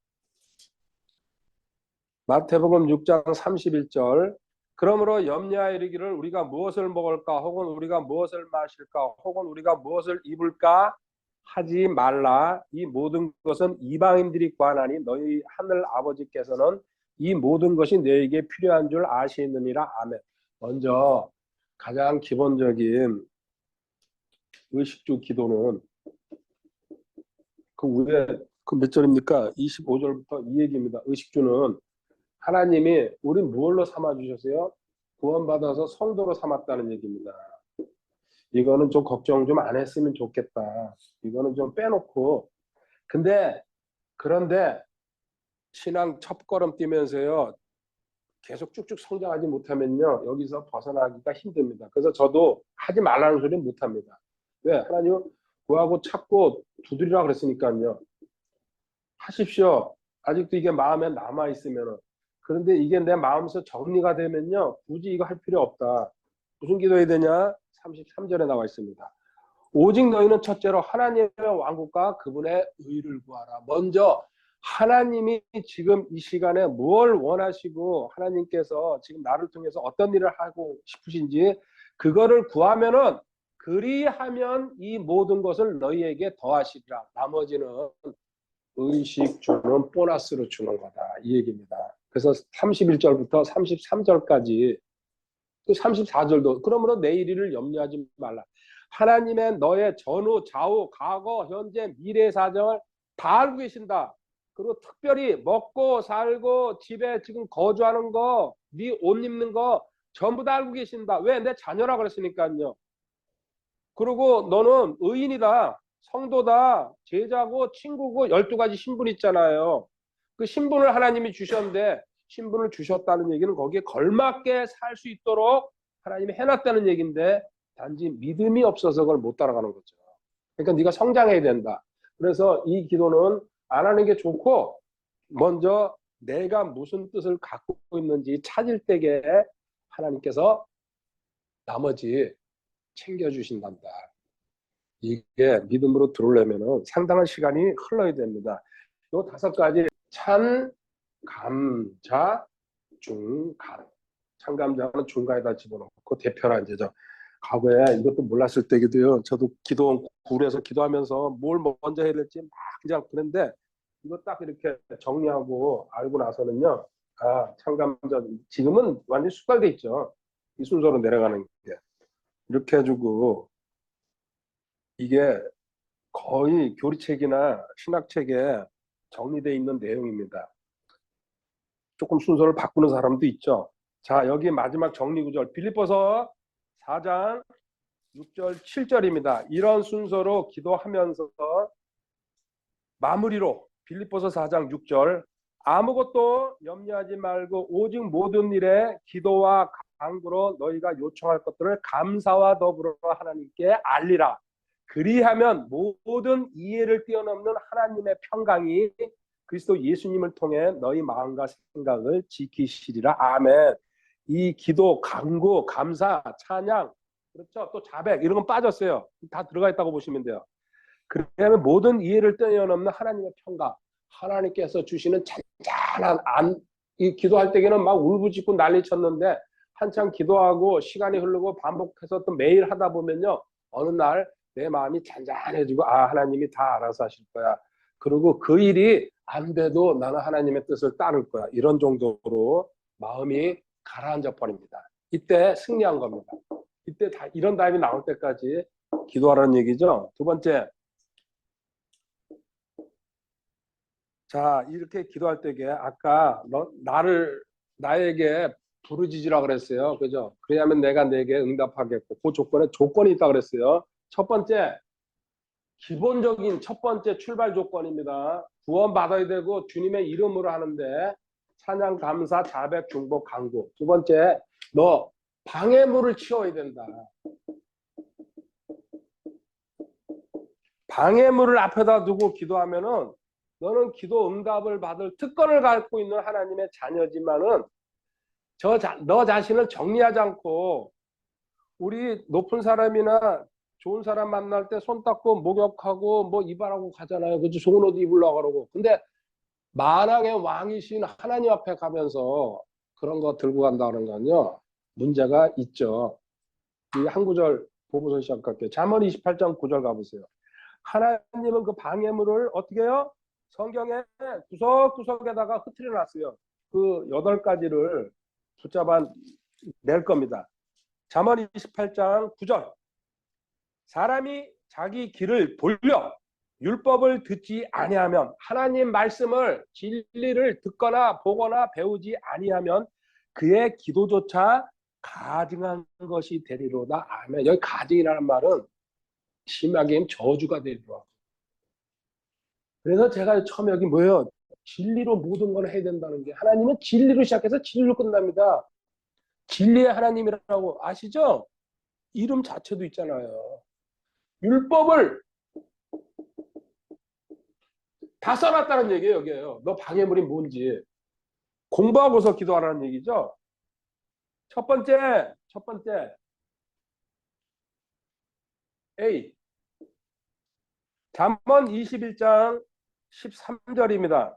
마태복음 6장 31절 그러므로 염려하여 이르기를 우리가 무엇을 먹을까 혹은 우리가 무엇을 마실까 혹은 우리가 무엇을 입을까 하지 말라. 이 모든 것은 이방인들이 구하나니 너희 하늘 아버지께서는 이 모든 것이 너희에게 필요한 줄 아시느니라. 아멘. 먼저 가장 기본적인 의식주 기도는 그 위에 그 몇 절입니까? 25절부터 이 얘기입니다. 의식주는 하나님이 우리 무엇로 삼아주셨어요? 구원받아서 성도로 삼았다는 얘기입니다. 이거는 좀 걱정 좀 안 했으면 좋겠다. 이거는 좀 빼놓고. 그런데 신앙 첫걸음 뛰면서요. 계속 쭉쭉 성장하지 못하면요. 여기서 벗어나기가 힘듭니다. 그래서 저도 하지 말라는 소리는 못합니다. 왜? 하나님 구하고 찾고 두드리라 그랬으니까요. 하십시오. 아직도 이게 마음에 남아있으면. 그런데 이게 내 마음에서 정리가 되면요. 굳이 이거 할 필요 없다. 무슨 기도해야 되냐? 33절에 나와 있습니다. 오직 너희는 첫째로 하나님의 왕국과 그분의 의를 구하라. 먼저 하나님이 지금 이 시간에 뭘 원하시고 하나님께서 지금 나를 통해서 어떤 일을 하고 싶으신지 그거를 구하면은 그리하면 이 모든 것을 너희에게 더하시리라. 나머지는 의식 주는 보너스로 주는 거다. 이 얘기입니다. 그래서 31절부터 33절까지 또 34절도 그러므로 내일 일을 염려하지 말라. 하나님의 너의 전후, 좌우, 과거, 현재, 미래 사정을 다 알고 계신다. 그리고 특별히 먹고 살고 집에 지금 거주하는 거, 네 옷 입는 거 전부 다 알고 계신다. 왜? 내 자녀라 그랬으니까요. 그리고 너는 의인이다. 성도다. 제자고 친구고 12가지 신분 있잖아요. 그 신분을 하나님이 주셨는데 신분을 주셨다는 얘기는 거기에 걸맞게 살 수 있도록 하나님이 해놨다는 얘기인데 단지 믿음이 없어서 그걸 못 따라가는 거죠. 그러니까 네가 성장해야 된다. 그래서 이 기도는 안 하는 게 좋고 먼저 내가 무슨 뜻을 갖고 있는지 찾을 때에 하나님께서 나머지 챙겨주신단다. 이게 믿음으로 들어오려면 상당한 시간이 흘러야 됩니다. 이 5가지 찬, 감, 자, 중, 감. 참감자는 중간에다 집어넣고 대표라 이제 저 과거에 이것도 몰랐을 때기도요. 저도 기도 굴에서 기도하면서 뭘 먼저 해야 될지 막 그냥 그런데 이거 딱 이렇게 정리하고 알고 나서는요. 아, 참감자 지금은 완전히 숙달돼 있죠. 이 순서로 내려가는 게 이렇게 해주고 이게 거의 교리책이나 신학책에 정리되어 있는 내용입니다. 조금 순서를 바꾸는 사람도 있죠. 자, 여기 마지막 정리 구절 빌립보서 4장 6절 7절입니다. 이런 순서로 기도하면서 마무리로 빌립보서 4장 6절 아무것도 염려하지 말고 오직 모든 일에 기도와 간구로 너희가 요청할 것들을 감사와 더불어 하나님께 알리라. 그리하면 모든 이해를 뛰어넘는 하나님의 평강이 그리스도 예수님을 통해 너희 마음과 생각을 지키시리라. 아멘. 이 기도, 간구, 감사, 찬양, 그렇죠? 또 자백 이런 건 빠졌어요. 다 들어가 있다고 보시면 돼요. 그러면 모든 이해를 뛰어넘는 하나님의 평강, 하나님께서 주시는 잔잔한 이 기도할 때에는 막 울부짖고 난리 쳤는데 한참 기도하고 시간이 흐르고 반복해서 또 매일 하다 보면요. 어느 날 내 마음이 잔잔해지고 아 하나님이 다 알아서 하실 거야. 그리고 그 일이 안 돼도 나는 하나님의 뜻을 따를 거야. 이런 정도로 마음이 가라앉아 버립니다. 이때 승리한 겁니다. 이때 다 이런 답이 나올 때까지 기도하라는 얘기죠. 두 번째, 자 이렇게 기도할 때에 아까 나에게 부르짖으라 그랬어요. 그죠? 그래야면 내가 내게 응답하겠고 그 조건이 있다 그랬어요. 첫 번째, 기본적인 첫 번째 출발 조건입니다. 구원 받아야 되고 주님의 이름으로 하는데 찬양, 감사, 자백, 중복, 간구. 두 번째, 너 방해물을 치워야 된다. 방해물을 앞에다 두고 기도하면은 너는 기도 응답을 받을 특권을 갖고 있는 하나님의 자녀지만은 너 자신을 정리하지 않고 우리 높은 사람이나 좋은 사람 만날 때 손 닦고 목욕하고 뭐 이발하고 가잖아요. 그죠? 좋은 옷 입으려고 그러고. 근데 만왕의 왕이신 하나님 앞에 가면서 그런 거 들고 간다는 건요. 문제가 있죠. 이 한 구절 보고서 시작할게요. 잠언 28장 9절 가보세요. 하나님은 그 방해물을 어떻게 해요? 성경에 구석구석에다가 흩트려 놨어요. 그 8가지를 붙잡아 낼 겁니다. 잠언 28장 9절 사람이 자기 길을 돌려 율법을 듣지 아니하면 하나님 말씀을 진리를 듣거나 보거나 배우지 아니하면 그의 기도조차 가증한 것이 되리로다. 아멘. 여기 가증이라는 말은 심하게 저주가 되리로다. 그래서 제가 처음에 여기 뭐예요? 진리로 모든 걸 해야 된다는 게 하나님은 진리로 시작해서 진리로 끝납니다. 진리의 하나님이라고 아시죠? 이름 자체도 있잖아요. 율법을 다 써놨다는 얘기예요. 여기에요. 너 방해물이 뭔지 공부하고서 기도하라는 얘기죠. 첫 번째 A 잠언 21장 13절입니다.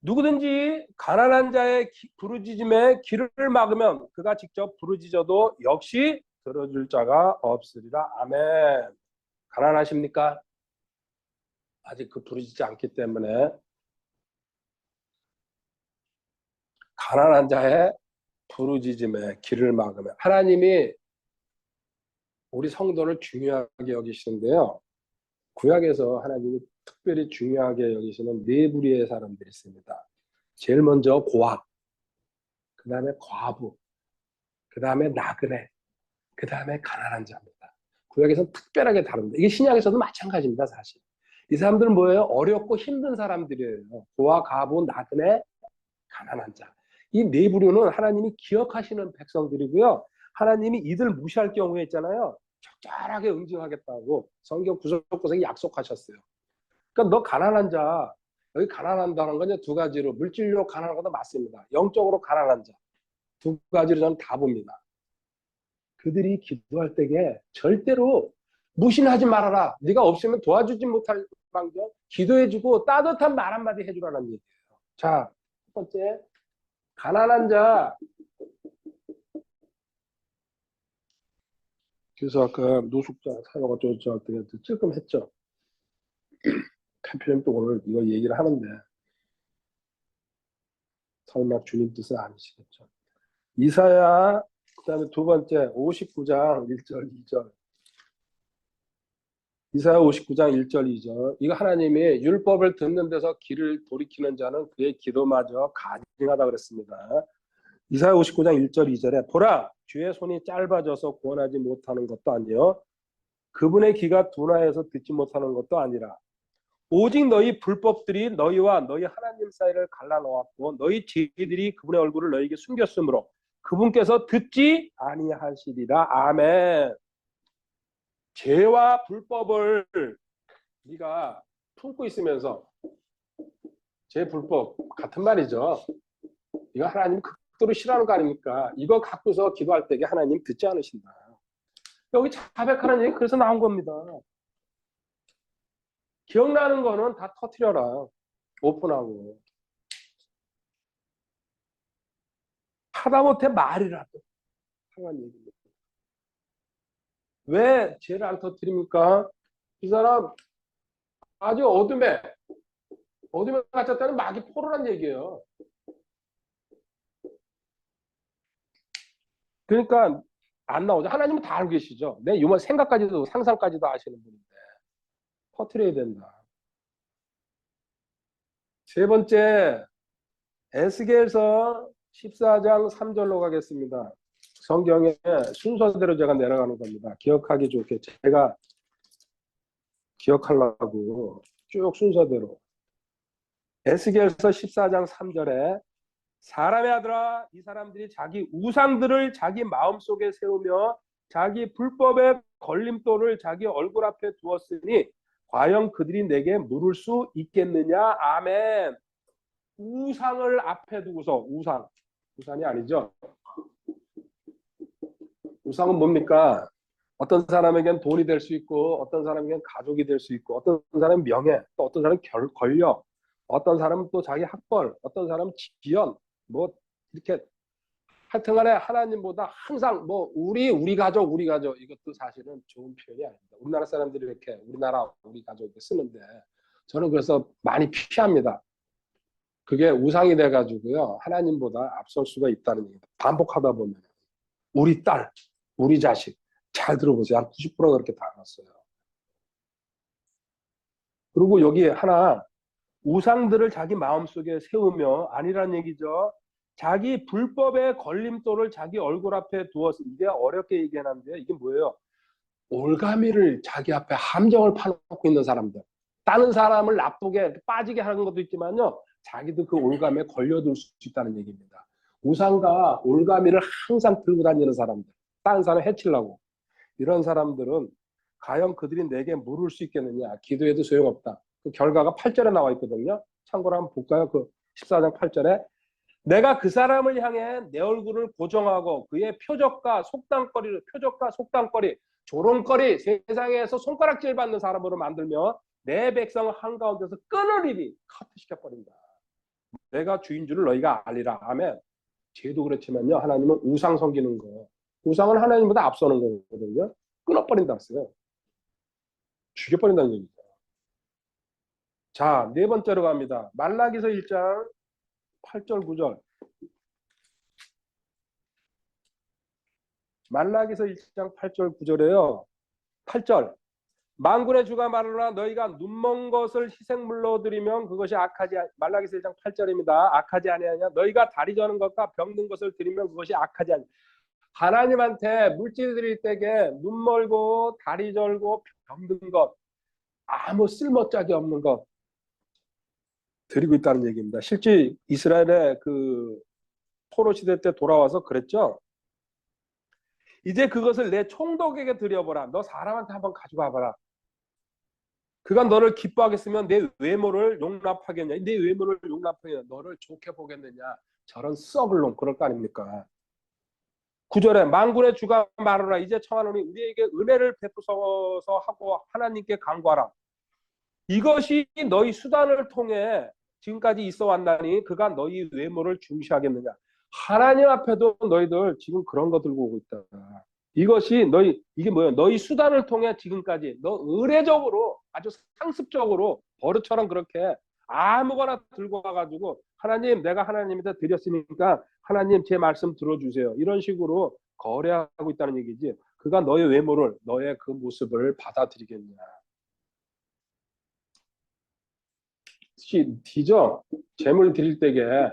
누구든지 가난한 자의 부르짖음에 귀를 막으면 그가 직접 부르짖어도 역시 들어줄 자가 없으리라. 아멘. 가난하십니까? 아직 그 부르짖지 않기 때문에 가난한 자의 부르짖음에 귀를 막으면 하나님이 우리 성도를 중요하게 여기시는데요. 구약에서 하나님이 특별히 중요하게 여기시는 네 부류의 사람들이 있습니다. 제일 먼저 고아, 그 다음에 과부, 그 다음에 나그네, 그 다음에 가난한 자입니다. 구약에서는 특별하게 다릅니다. 이게 신약에서도 마찬가지입니다. 사실 이 사람들은 뭐예요? 어렵고 힘든 사람들이에요. 고아, 과부, 나그네, 가난한 자. 이 네 부류는 하나님이 기억하시는 백성들이고요. 하나님이 이들 무시할 경우에 있잖아요. 적절하게 응징하겠다고 성경 구석구석에 약속하셨어요. 그러니까 너 가난한 자, 여기 가난한다는 건 두 가지로 물질적으로 가난한 것도 맞습니다. 영적으로 가난한 자. 두 가지로 저는 다 봅니다. 그들이 기도할 때에 절대로 무신하지 말아라. 네가 없으면 도와주지 못할 망정 기도해주고 따뜻한 말 한마디 해주라는 얘기예요. 자, 첫 번째 가난한 자. 그래서 아까 노숙자 사회가 저한테 찔끔했죠. 캠피님 또 오늘 이거 얘기를 하는데 설마 주님 뜻은 아니시겠죠. 이사야 그다음에 두 번째 59장 1절 2절. 이사야 59장 1절 2절. 이거 하나님이 율법을 듣는 데서 귀를 돌이키는 자는 그의 기도마저 가증하다 그랬습니다. 이사야 59장 1절 2절에 보라 주의 손이 짧아져서 구원하지 못하는 것도 아니요 그분의 귀가 둔하여서 듣지 못하는 것도 아니라 오직 너희 불법들이 너희와 너희 하나님 사이를 갈라놓았고 너희 죄들이 그분의 얼굴을 너희에게 숨겼으므로 그분께서 듣지 아니하시리라. 아멘. 죄와 불법을 네가 품고 있으면서 죄 불법 같은 말이죠. 이거 하나님 극도로 싫어하는 거 아닙니까? 이거 갖고서 기도할 때 하나님 듣지 않으신다. 여기 자백하는 얘기 그래서 나온 겁니다. 기억나는 거는 다 터뜨려라. 오픈하고. 하다못해 말이라도 하는 얘기입니다. 왜 죄를 안 터뜨립니까? 이 사람 아주 어둠에 갇혔다는 마귀 포로란 얘기예요. 그러니까 안 나오죠. 하나님은 다 알고 계시죠. 내 유머 생각까지도 상상까지도 아시는 분인데 터뜨려야 된다. 세 번째 에스겔서 14장 3절로 가겠습니다. 성경의 순서대로 제가 내려가는 겁니다. 기억하기 좋게 제가 기억하려고 쭉 순서대로. 에스겔서 14장 3절에 사람의 아들아 이 사람들이 자기 우상들을 자기 마음속에 세우며 자기 불법의 걸림돌을 자기 얼굴 앞에 두었으니 과연 그들이 내게 물을 수 있겠느냐. 아멘. 우상을 앞에 두고서 우상이 아니죠. 우상은 뭡니까? 어떤 사람에겐 돈이 될 수 있고 어떤 사람에겐 가족이 될 수 있고 어떤 사람은 명예, 또 어떤 사람은 권력, 어떤 사람은 또 자기 학벌, 어떤 사람은 지연, 뭐 이렇게 하여튼간에 하나님보다 항상 뭐 우리 가족 이것도 사실은 좋은 표현이 아닙니다. 우리나라 사람들이 이렇게 우리 가족 이렇게 쓰는데 저는 그래서 많이 피합니다. 그게 우상이 돼가지고요 하나님보다 앞설 수가 있다는 얘기입니다. 반복하다 보면 우리 딸, 우리 자식 잘 들어보세요. 한 90%가 그렇게 다 알았어요. 그리고 여기 하나 우상들을 자기 마음속에 세우며 아니란 얘기죠. 자기 불법의 걸림돌을 자기 얼굴 앞에 두어서 이게 어렵게 얘기하는데요. 이게 뭐예요? 올가미를 자기 앞에 함정을 파놓고 있는 사람들. 다른 사람을 나쁘게 빠지게 하는 것도 있지만요. 자기도 그 올가미에 걸려들 수 있다는 얘기입니다. 우상과 올가미를 항상 들고 다니는 사람들. 다른 사람 해치려고. 이런 사람들은 과연 그들이 내게 물을 수 있겠느냐. 기도해도 소용없다. 그 결과가 8절에 나와 있거든요. 참고로 한번 볼까요? 그 14장 8절에 내가 그 사람을 향해 내 얼굴을 고정하고 그의 표적과 속담거리, 조롱거리, 세상에서 손가락질 받는 사람으로 만들며 내 백성 한가운데서 끊으리니 커트시켜버린다. 내가 주인 줄을 너희가 알리라. 아멘. 죄도 그렇지만요. 하나님은 우상 섬기는 거. 우상은 하나님보다 앞서는 거거든요. 끊어버린다 했어요. 죽여버린다는 얘기죠. 자, 네 번째로 갑니다. 말라기서 1장 8절 9절. 말라기서 1장 8절 9절에요. 8절. 만군의 주가 말하노라 너희가 눈먼 것을 희생물로 드리면 그것이 악하지 말라기서 1장 8절입니다. 악하지 아니하냐. 너희가 다리 저는 것과 병든 것을 드리면 그것이 악하지 아니하냐. 하나님한테 물질 드릴 때에 눈 멀고 다리 절고 병든 것 아무 쓸모짝이 없는 것 드리고 있다는 얘기입니다. 실제 이스라엘의 그 포로 시대 때 돌아와서 그랬죠. 이제 그것을 내 총독에게 드려보라. 너 사람한테 한번 가져가 봐라. 그가 너를 기뻐하겠으면 내 외모를 용납하겠냐. 내 외모를 용납하겠냐. 너를 좋게 보겠느냐. 저런 썩을 놈 그럴 거 아닙니까. 9절에 만군의 주가 말하라. 이제 청하노니 우리에게 은혜를 베푸소서 하고 하나님께 간구하라. 이것이 너희 수단을 통해 지금까지 있어 왔나니 그가 너희 외모를 중시하겠느냐. 하나님 앞에도 너희들 지금 그런 거 들고 오고 있다. 이것이 이게 뭐야? 너희 수단을 통해 지금까지 너 의례적으로 아주 상습적으로 버릇처럼 그렇게 아무거나 들고 와가지고 하나님 내가 하나님한테 드렸으니까 하나님 제 말씀 들어주세요. 이런 식으로 거래하고 있다는 얘기지. 그가 너의 외모를 너의 그 모습을 받아들이겠냐. 디죠. 재물 드릴 때에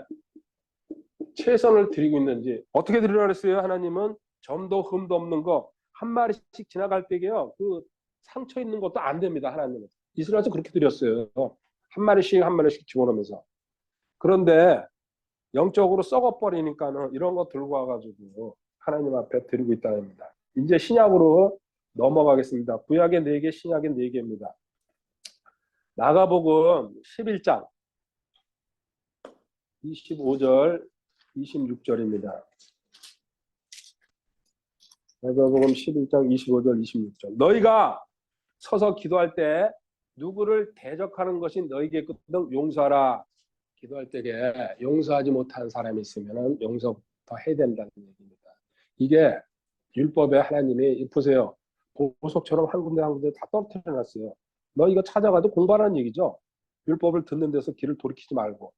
최선을 드리고 있는지 어떻게 드리라 그랬어요? 하나님은 점도 흠도 없는 거 한 마리씩 지나갈 때게요. 그 상처 있는 것도 안 됩니다. 하나님은 이스라엘에서 그렇게 드렸어요. 한 마리씩 집어넣으면서. 그런데 영적으로 썩어버리니까는 이런 거 들고 와가지고 하나님 앞에 드리고 있다는 겁니다. 이제 신약으로 넘어가겠습니다. 구약의 4개, 신약의 4개입니다. 마가복음 11장 25절 26절입니다. 마가복음 11장 25절 26절. 너희가 서서 기도할 때 누구를 대적하는 것이 너희에게거든 용서하라. 기도할 때에 용서하지 못한 사람이 있으면 용서부터 해야 된다는 얘기입니다. 이게 율법에 하나님이 보세요. 보석처럼 한 군데 한 군데 다 떨어뜨려 놨어요. 너 이거 찾아가도 공부하라는 얘기죠. 율법을 듣는 데서 길을 돌이키지 말고.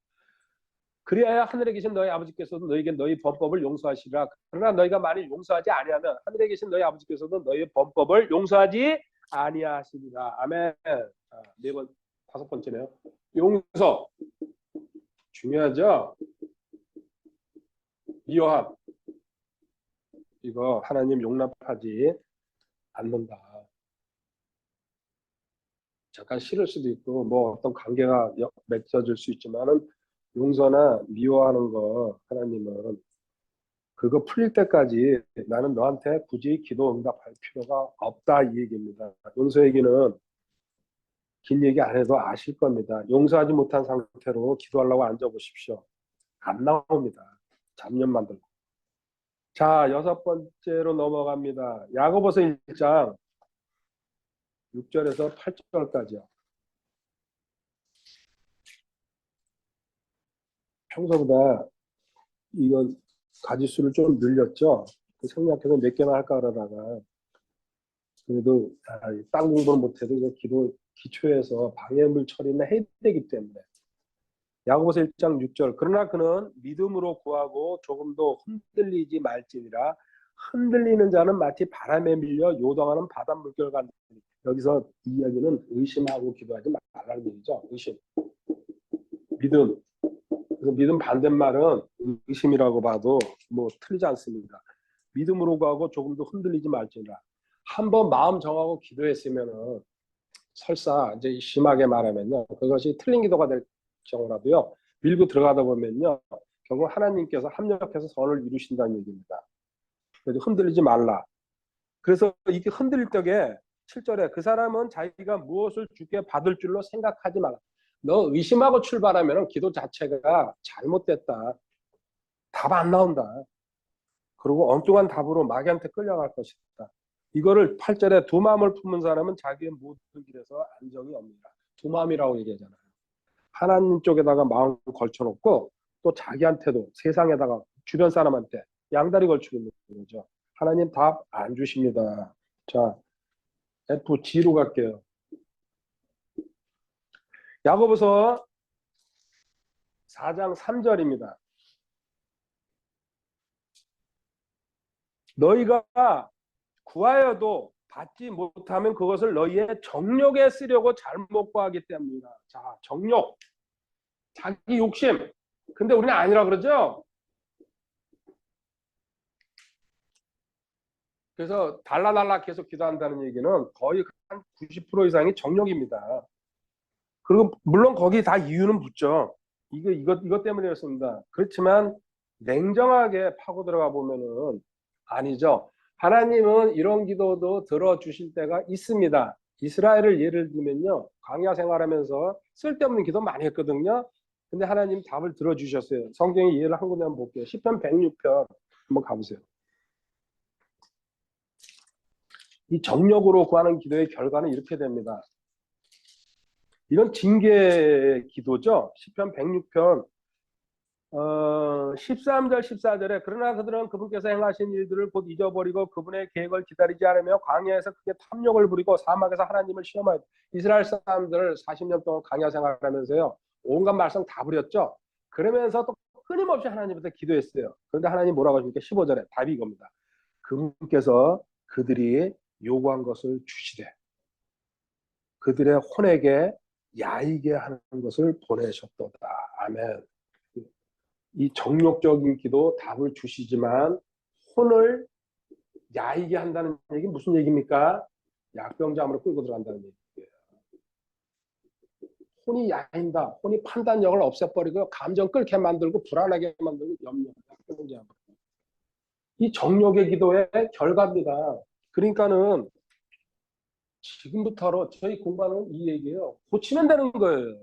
그래야 하늘에 계신 너희 아버지께서도 너희에게 너희 범법을 용서하시리라. 그러나 너희가 만일 용서하지 아니하면 하늘에 계신 너희 아버지께서도 너희 범법을 용서하지 아니하시리라. 아멘. 자, 5번째네요. 용서. 중요하죠? 미워함. 이거 하나님 용납하지 않는다. 잠깐 싫을 수도 있고 뭐 어떤 관계가 맺어질 수 있지만은 용서나 미워하는 거 하나님은 그거 풀릴 때까지 나는 너한테 굳이 기도 응답할 필요가 없다 이 얘기입니다. 용서 얘기는 긴 얘기 안 해도 아실 겁니다. 용서하지 못한 상태로 기도하려고 앉아보십시오. 안 나옵니다. 잡념 만들고. 자, 6번째로 넘어갑니다. 야고보서 1장 6절에서 8절까지요. 평소보다 이건 가지수를 좀 늘렸죠. 생략해서 몇 개만 할까 그러다가 그래도 딴 공부를 못해도 이거 기초에서 방해물 처리는 해야 되기 때문에 야고보서 1장 6절 그러나 그는 믿음으로 구하고 조금도 흔들리지 말지니라. 흔들리는 자는 마치 바람에 밀려 요동하는 바닷물결 같으니. 여기서 이 이야기는 의심하고 기도하지 말라는 얘기죠. 의심. 믿음. 그래서 믿음 반대말은 의심이라고 봐도 뭐 틀리지 않습니다. 믿음으로 구하고 조금도 흔들리지 말지니라. 한번 마음 정하고 기도했으면은 설사 이제 심하게 말하면요. 그것이 틀린 기도가 될 경우라도요. 밀고 들어가다 보면요. 결국 하나님께서 합력해서 선을 이루신다는 얘기입니다. 그래서 흔들리지 말라. 그래서 이게 흔들릴 적에 7절에 그 사람은 자기가 무엇을 주께 받을 줄로 생각하지 말라. 너 의심하고 출발하면 기도 자체가 잘못됐다. 답 안 나온다. 그리고 엉뚱한 답으로 마귀한테 끌려갈 것이다. 이거를 8절에 두 마음을 품은 사람은 자기의 모든 길에서 안정이 옵니다. 두 마음이라고 얘기하잖아요. 하나님 쪽에다가 마음을 걸쳐놓고 또 자기한테도 세상에다가 주변 사람한테 양다리 걸치고 있는 거죠. 하나님 답 안 주십니다. 자, F, G로 갈게요. 야고보서 4장 3절입니다. 너희가 구하여도 받지 못하면 그것을 너희의 정욕에 쓰려고 잘못 구하기 때문이다. 자, 정욕, 자기 욕심. 근데 우리는 아니라 그러죠? 그래서 달라달라 계속 기도한다는 얘기는 거의 한 90% 이상이 정욕입니다. 그리고 물론 거기 다 이유는 붙죠. 이것 때문이었습니다. 그렇지만 냉정하게 파고 들어가 보면은 아니죠. 하나님은 이런 기도도 들어주실 때가 있습니다. 이스라엘을 예를 들면요. 광야 생활하면서 쓸데없는 기도 많이 했거든요. 근데 하나님 답을 들어주셨어요. 성경의 예를 한 군데 한번 볼게요. 시편 106편 한번 가보세요. 이 정력으로 구하는 기도의 결과는 이렇게 됩니다. 이건 징계 기도죠. 시편 106편 13절, 14절에 그러나 그들은 그분께서 행하신 일들을 곧 잊어버리고 그분의 계획을 기다리지 않으며 광야에서 크게 탐욕을 부리고 사막에서 하나님을 시험하였다. 이스라엘 사람들 40년 동안 광야 생활하면서요. 온갖 말썽 다 부렸죠. 그러면서 또 끊임없이 하나님한테 기도했어요. 그런데 하나님 뭐라고 하십니까? 15절에 답이 이겁니다. 그분께서 그들이 요구한 것을 주시되 그들의 혼에게 야이게 하는 것을 보내셨도다. 아멘. 이 정욕적인 기도 답을 주시지만 혼을 야이게 한다는 얘기 무슨 얘기입니까? 약병자함으로 끌고 들어간다는 얘기예요. 혼이 야인다. 혼이 판단력을 없애버리고 감정 끓게 만들고 불안하게 만들고 염려. 약병자함. 이 정욕의 기도의 결과입니다. 그러니까는 지금부터로 저희 공부하는 이 얘기예요. 고치면 되는 거예요.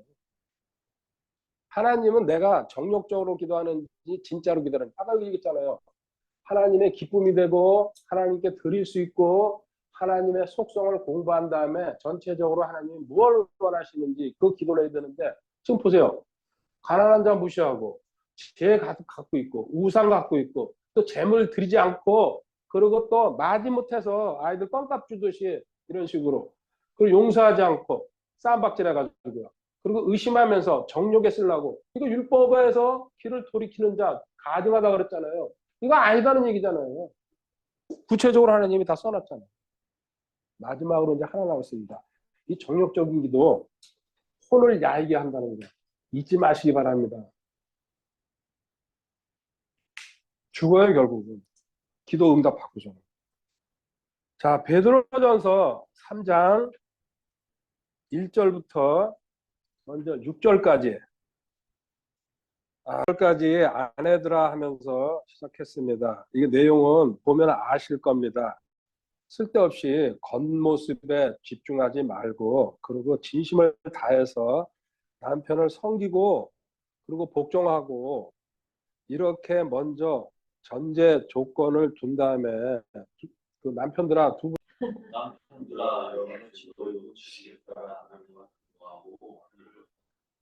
하나님은 내가 정욕적으로 기도하는지 진짜로 기도하는지 아까 얘기했잖아요. 하나님의 기쁨이 되고 하나님께 드릴 수 있고 하나님의 속성을 공부한 다음에 전체적으로 하나님이 뭘 원하시는지 그 기도를 해야 되는데 지금 보세요. 가난한 자 무시하고 죄 갖고 있고 우상 갖고 있고 또 재물 드리지 않고 그리고 또 마지못해서 아이들 껌값 주듯이 이런 식으로 그리고 용서하지 않고 싸움박질 해가지고요. 그리고 의심하면서 정욕에 쓰려고 이거 율법에서 길을 돌이키는 자 가증하다 그랬잖아요. 이거 아니다는 얘기잖아요. 구체적으로 하나님이 다 써놨잖아요. 마지막으로 이제 하나 남았습니다. 이 정욕적인 기도 혼을 야이게 한다는 거 잊지 마시기 바랍니다. 죽어요 결국은. 기도 응답 받고죠. 자, 베드로전서 3장 1절부터 먼저 6절까지 까지 아내들아 하면서 시작했습니다. 이게 내용은 보면 아실 겁니다. 쓸데없이 겉모습에 집중하지 말고 그리고 진심을 다해서 남편을 섬기고 그리고 복종하고 이렇게 먼저 전제 조건을 둔 다음에 그 남편들아 남편들아 여러분의 지도요 주시겠다 하는 것하고 하늘을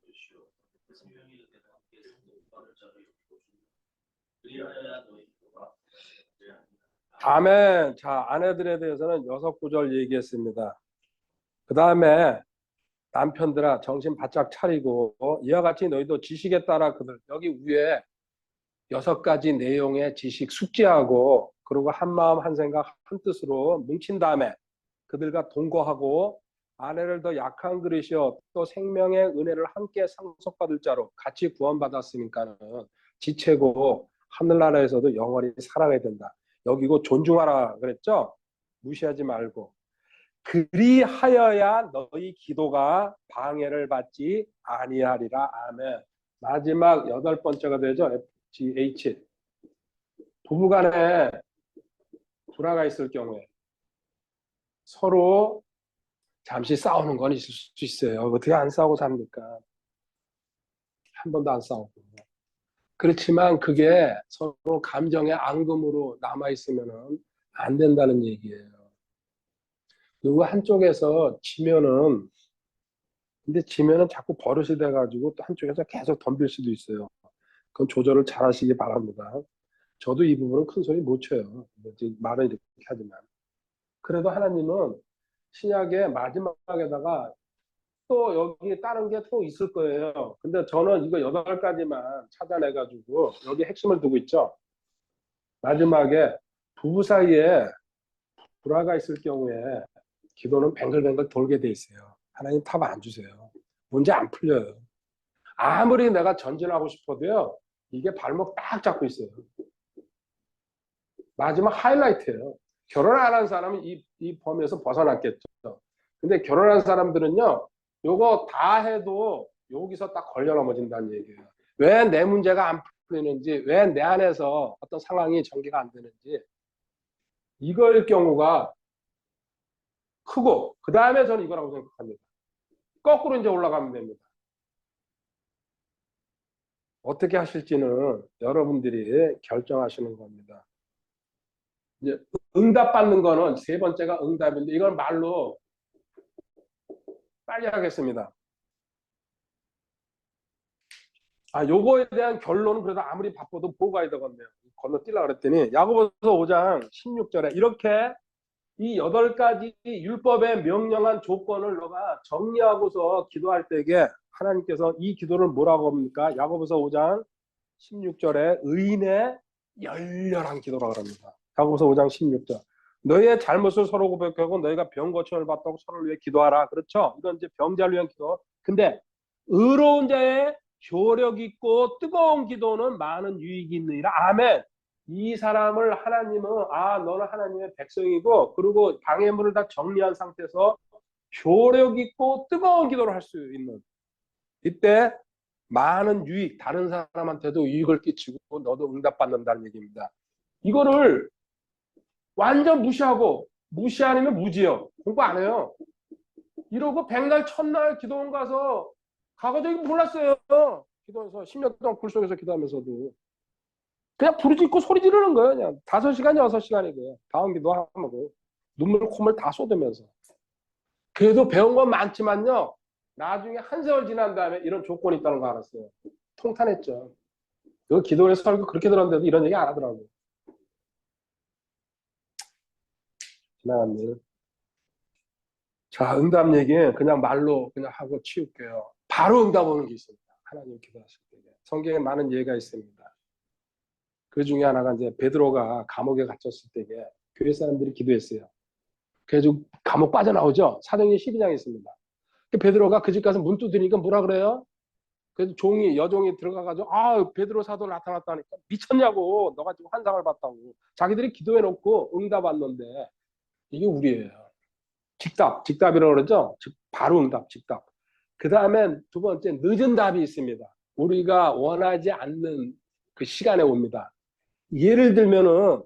보시오. 성령이 그때 함께 성도받을 자를 보시오. 그리하여 너희 기도가 아멘. 자, 아내들에 대해서는 6구절 얘기했습니다. 그 다음에 남편들아 정신 바짝 차리고 이와 같이 너희도 지식에 따라 그들 여기 위에 6가지 내용의 지식 숙지하고 그리고 한 마음 한 생각 한 뜻으로 뭉친 다음에 그들과 동거하고 아내를 더 약한 그릇이요 또 생명의 은혜를 함께 상속받을 자로 같이 구원받았으니까는 지체고 하늘나라에서도 영원히 살아가야 된다. 여기고 존중하라 그랬죠? 무시하지 말고 그리하여야 너희 기도가 방해를 받지 아니하리라. 아멘. 마지막 8번째가 되죠. FGH. 부부간에 불화가 있을 경우에 서로 잠시 싸우는 건 있을 수 있어요. 어떻게 안 싸우고 삽니까? 한 번도 안 싸우고. 그렇지만 그게 서로 감정의 앙금으로 남아있으면 안 된다는 얘기예요. 누구 한쪽에서 지면은 근데 지면은 자꾸 버릇이 돼가지고 또 한쪽에서 계속 덤빌 수도 있어요. 그건 조절을 잘 하시기 바랍니다. 저도 이 부분은 큰 소리 못 쳐요. 말은 이렇게 하지만. 그래도 하나님은 신약의 마지막에다가 또 여기 다른 게 또 있을 거예요. 근데 저는 이거 8가지만 찾아내가지고 여기 핵심을 두고 있죠. 마지막에 부부 사이에 불화가 있을 경우에 기도는 뱅글뱅글 돌게 돼 있어요. 하나님 답 안 주세요. 문제 안 풀려요. 아무리 내가 전진하고 싶어도요. 이게 발목 딱 잡고 있어요. 마지막 하이라이트예요. 결혼 안 한 사람은 이 범위에서 벗어났겠죠. 근데 결혼한 사람들은요. 요거 다 해도 여기서 딱 걸려 넘어진다는 얘기예요. 왜 내 문제가 안 풀리는지, 왜 내 안에서 어떤 상황이 전개가 안 되는지 이거일 경우가 크고 그 다음에 저는 이거라고 생각합니다. 거꾸로 이제 올라가면 됩니다. 어떻게 하실지는 여러분들이 결정하시는 겁니다. 이제 응답받는 거는 3번째가 응답인데 이건 말로 빨리 하겠습니다. 요거에 대한 결론은 그래도 아무리 바빠도 보고 가야 되겠네요. 건너뛰려고 그랬더니 야고보서 5장 16절에 이렇게 이 8가지 율법에 명령한 조건을 너가 정리하고서 기도할 때에 하나님께서 이 기도를 뭐라고 합니까? 야고보서 5장 16절에 의인의 열렬한 기도라고 합니다. 야고보서 5장 16절. 너희의 잘못을 서로 고백하고 너희가 병 고침을 받다고 서로를 위해 기도하라. 그렇죠? 이건 이제 병자를 위한 기도. 근데 의로운 자의 효력 있고 뜨거운 기도는 많은 유익이 있느니라. 아멘. 이 사람을 하나님은 너는 하나님의 백성이고 그리고 방해물을 다 정리한 상태에서 효력 있고 뜨거운 기도를 할 수 있는 이때 많은 유익, 다른 사람한테도 유익을 끼치고 너도 응답받는다는 얘기입니다. 이거를 완전 무시 아니면 무지요. 공부 안 해요. 이러고 백날 첫날 기도원 가서 가가지고 몰랐어요. 기도해서 10년 동안 굴 속에서 기도하면서도 그냥 부르짖고 소리 지르는 거예요. 그냥 5시간, 6시간이고요. 다음 기도하고 눈물, 콧물 다 쏟으면서. 그래도 배운 건 많지만요. 나중에 한 세월 지난 다음에 이런 조건이 있다는 거 알았어요. 통탄했죠. 그 기도를 설교 그렇게 들었는데도 이런 얘기 안 하더라고요. 지나갔네요. 자, 응답 얘기 그냥 말로 그냥 하고 치울게요. 바로 응답 오는 게 있습니다. 하나님 기도하실 때. 성경에 많은 예가 있습니다. 그 중에 하나가 이제 베드로가 감옥에 갇혔을 때에 교회 사람들이 기도했어요. 그래서 감옥 빠져나오죠. 사도행전 12장에 있습니다. 베드로가 그 집 가서 문 두드리니까 뭐라 그래요? 그래서 여종이 들어가가지고 베드로 사도 나타났다 하니까 미쳤냐고 너가 지금 환상을 봤다고. 자기들이 기도해놓고 응답 왔는데 이게 우리예요. 직답이라고 그러죠. 바로 응답, 직답. 그 다음엔 두 번째 늦은 답이 있습니다. 우리가 원하지 않는 그 시간에 옵니다. 예를 들면은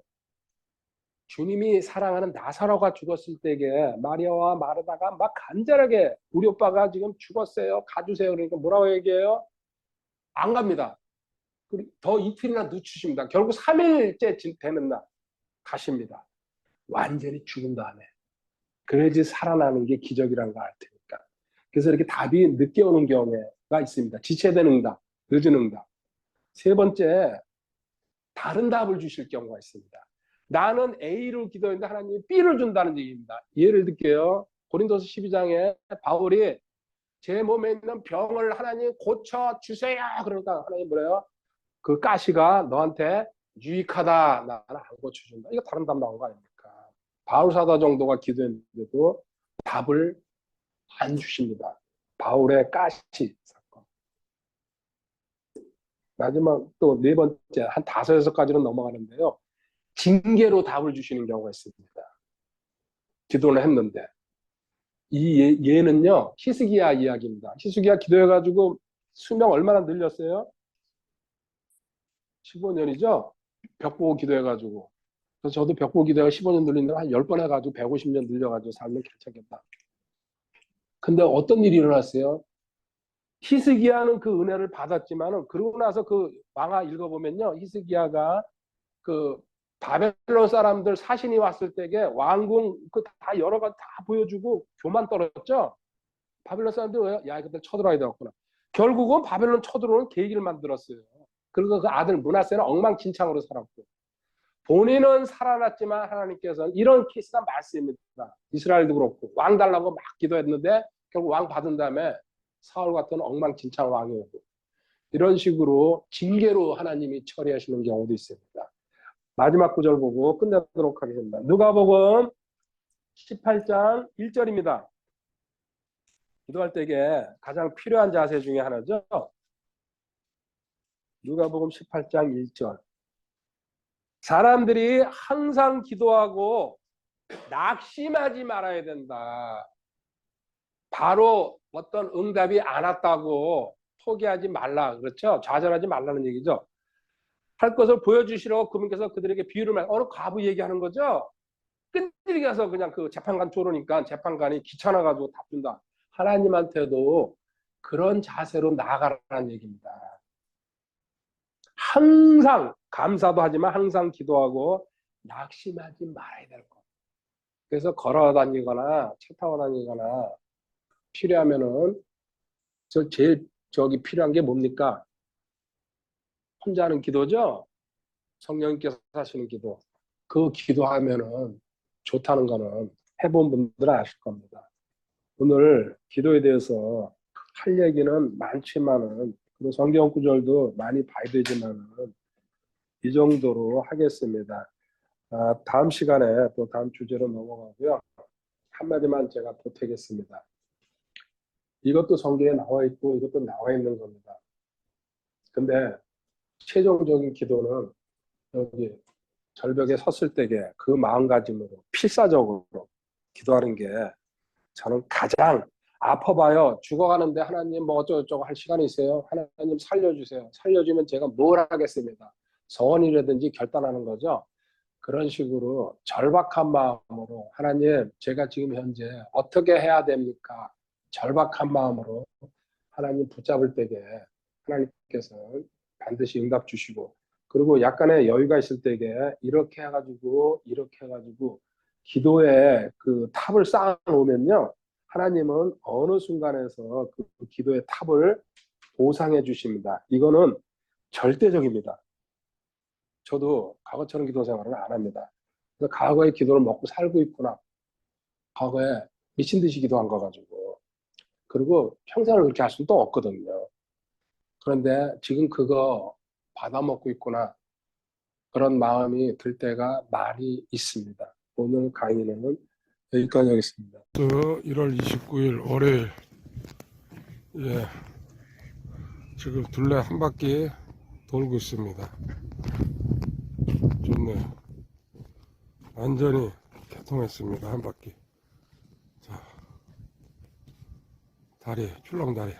주님이 사랑하는 나사로가 죽었을 때에 마리아와 마르다가 막 간절하게 우리 오빠가 지금 죽었어요. 가주세요. 그러니까 뭐라고 얘기해요? 안 갑니다. 더 이틀이나 늦추십니다. 결국 3일째 되는 날 가십니다. 완전히 죽은 다음에. 그래야지 살아나는 게 기적이란 거 알 테니까. 그래서 이렇게 답이 늦게 오는 경우가 있습니다. 지체된 응답, 늦은 응답. 세 번째, 다른 답을 주실 경우가 있습니다. 나는 A를 기도했는데 하나님이 B를 준다는 얘기입니다. 예를 들게요. 고린도서 12장에 바울이 제 몸에 있는 병을 하나님 고쳐주세요. 그러니까 하나님 뭐래요? 그 가시가 너한테 유익하다. 나는 안 고쳐준다. 이거 다른 답 나온 거 아닙니까? 바울 사도 정도가 기도했는데도 답을 안 주십니다. 바울의 가시 사건. 마지막 또 네 번째 한 5, 6가지는 넘어가는데요. 징계로 답을 주시는 경우가 있습니다. 기도를 했는데 이 예는요 히스기야 이야기입니다. 히스기야 기도해가지고 수명 얼마나 늘렸어요? 15년이죠. 벽 보고 기도해가지고. 그래서 저도 벽 보고 기도해가 15년 늘린다고 한 10번 해가지고 150년 늘려가지고 살면 괜찮겠다. 근데 어떤 일이 일어났어요? 히스기야는 그 은혜를 받았지만은 그러고 나서 그 왕하 읽어보면요 히스기야가 그 바벨론 사람들 사신이 왔을 때에 왕궁 그 다 여러 가지 다 보여주고 교만 떨었죠. 바벨론 사람들이 왜? 야 그때 쳐들어야 되겠구나. 결국은 바벨론 쳐들어오는 계기를 만들었어요. 그리고 그 아들 므낫세는 엉망진창으로 살았고 본인은 살아났지만 하나님께서는 이런 케이스가 많습니다. 이스라엘도 그렇고 왕 달라고 막 기도했는데 결국 왕 받은 다음에 사울 같은 엉망진창 왕이 오고 이런 식으로 징계로 하나님이 처리하시는 경우도 있습니다. 마지막 구절 보고 끝내도록 하겠습니다. 누가복음 18장 1절입니다. 기도할 때에 가장 필요한 자세 중에 하나죠. 누가복음 18장 1절. 사람들이 항상 기도하고 낙심하지 말아야 된다. 바로 어떤 응답이 안 왔다고 포기하지 말라. 그렇죠? 좌절하지 말라는 얘기죠. 할 것을 보여주시라고 그분께서 그들에게 비유를 말 어느 과부 얘기하는 거죠. 끈질기 가서 그냥 그 재판관 쪼르니까 재판관이 귀찮아가지고 답 준다. 하나님한테도 그런 자세로 나아가라는 얘기입니다. 항상 감사도 하지만 항상 기도하고 낙심하지 말아야 될 것. 그래서 걸어 다니거나 차 타고 다니거나 필요하면은 제일 필요한 게 뭡니까? 혼자 하는 기도죠. 성령님께서 하시는 기도. 그 기도하면은 좋다는 거는 해본 분들은 아실 겁니다. 오늘 기도에 대해서 할 얘기는 많지만은 그리고 성경 구절도 많이 봐야 되지만은 이 정도로 하겠습니다. 다음 시간에 또 다음 주제로 넘어가고요. 한마디만 제가 보태겠습니다. 이것도 성경에 나와 있고 이것도 나와 있는 겁니다. 근데 최종적인 기도는 여기 절벽에 섰을 때에 그 마음가짐으로 필사적으로 기도하는 게 저는 가장 아파봐요. 죽어가는데 하나님 뭐 어쩌고저쩌고 할 시간이 있어요. 하나님 살려주세요. 살려주면 제가 뭘 하겠습니다. 서원이라든지 결단하는 거죠. 그런 식으로 절박한 마음으로 하나님 제가 지금 현재 어떻게 해야 됩니까? 절박한 마음으로 하나님 붙잡을 때에 하나님께서 반드시 응답 주시고 그리고 약간의 여유가 있을 때에 이렇게 해가지고 기도에 그 탑을 쌓아 놓으면요 하나님은 어느 순간에서 그 기도의 탑을 보상해 주십니다. 이거는 절대적입니다. 저도 과거처럼 기도 생활을 안 합니다. 그래서 과거의 기도를 먹고 살고 있구나. 과거에 미친 듯이 기도한 거 가지고. 그리고 평생을 그렇게 할 수는 또 없거든요. 그런데 지금 그거 받아먹고 있구나. 그런 마음이 들 때가 많이 있습니다. 오늘 강의는 여기까지 하겠습니다. 1월 29일 월요일. 예. 지금 둘레 한 바퀴 돌고 있습니다. 좋네요. 완전히 개통했습니다. 한 바퀴. 자, 다리, 출렁다리.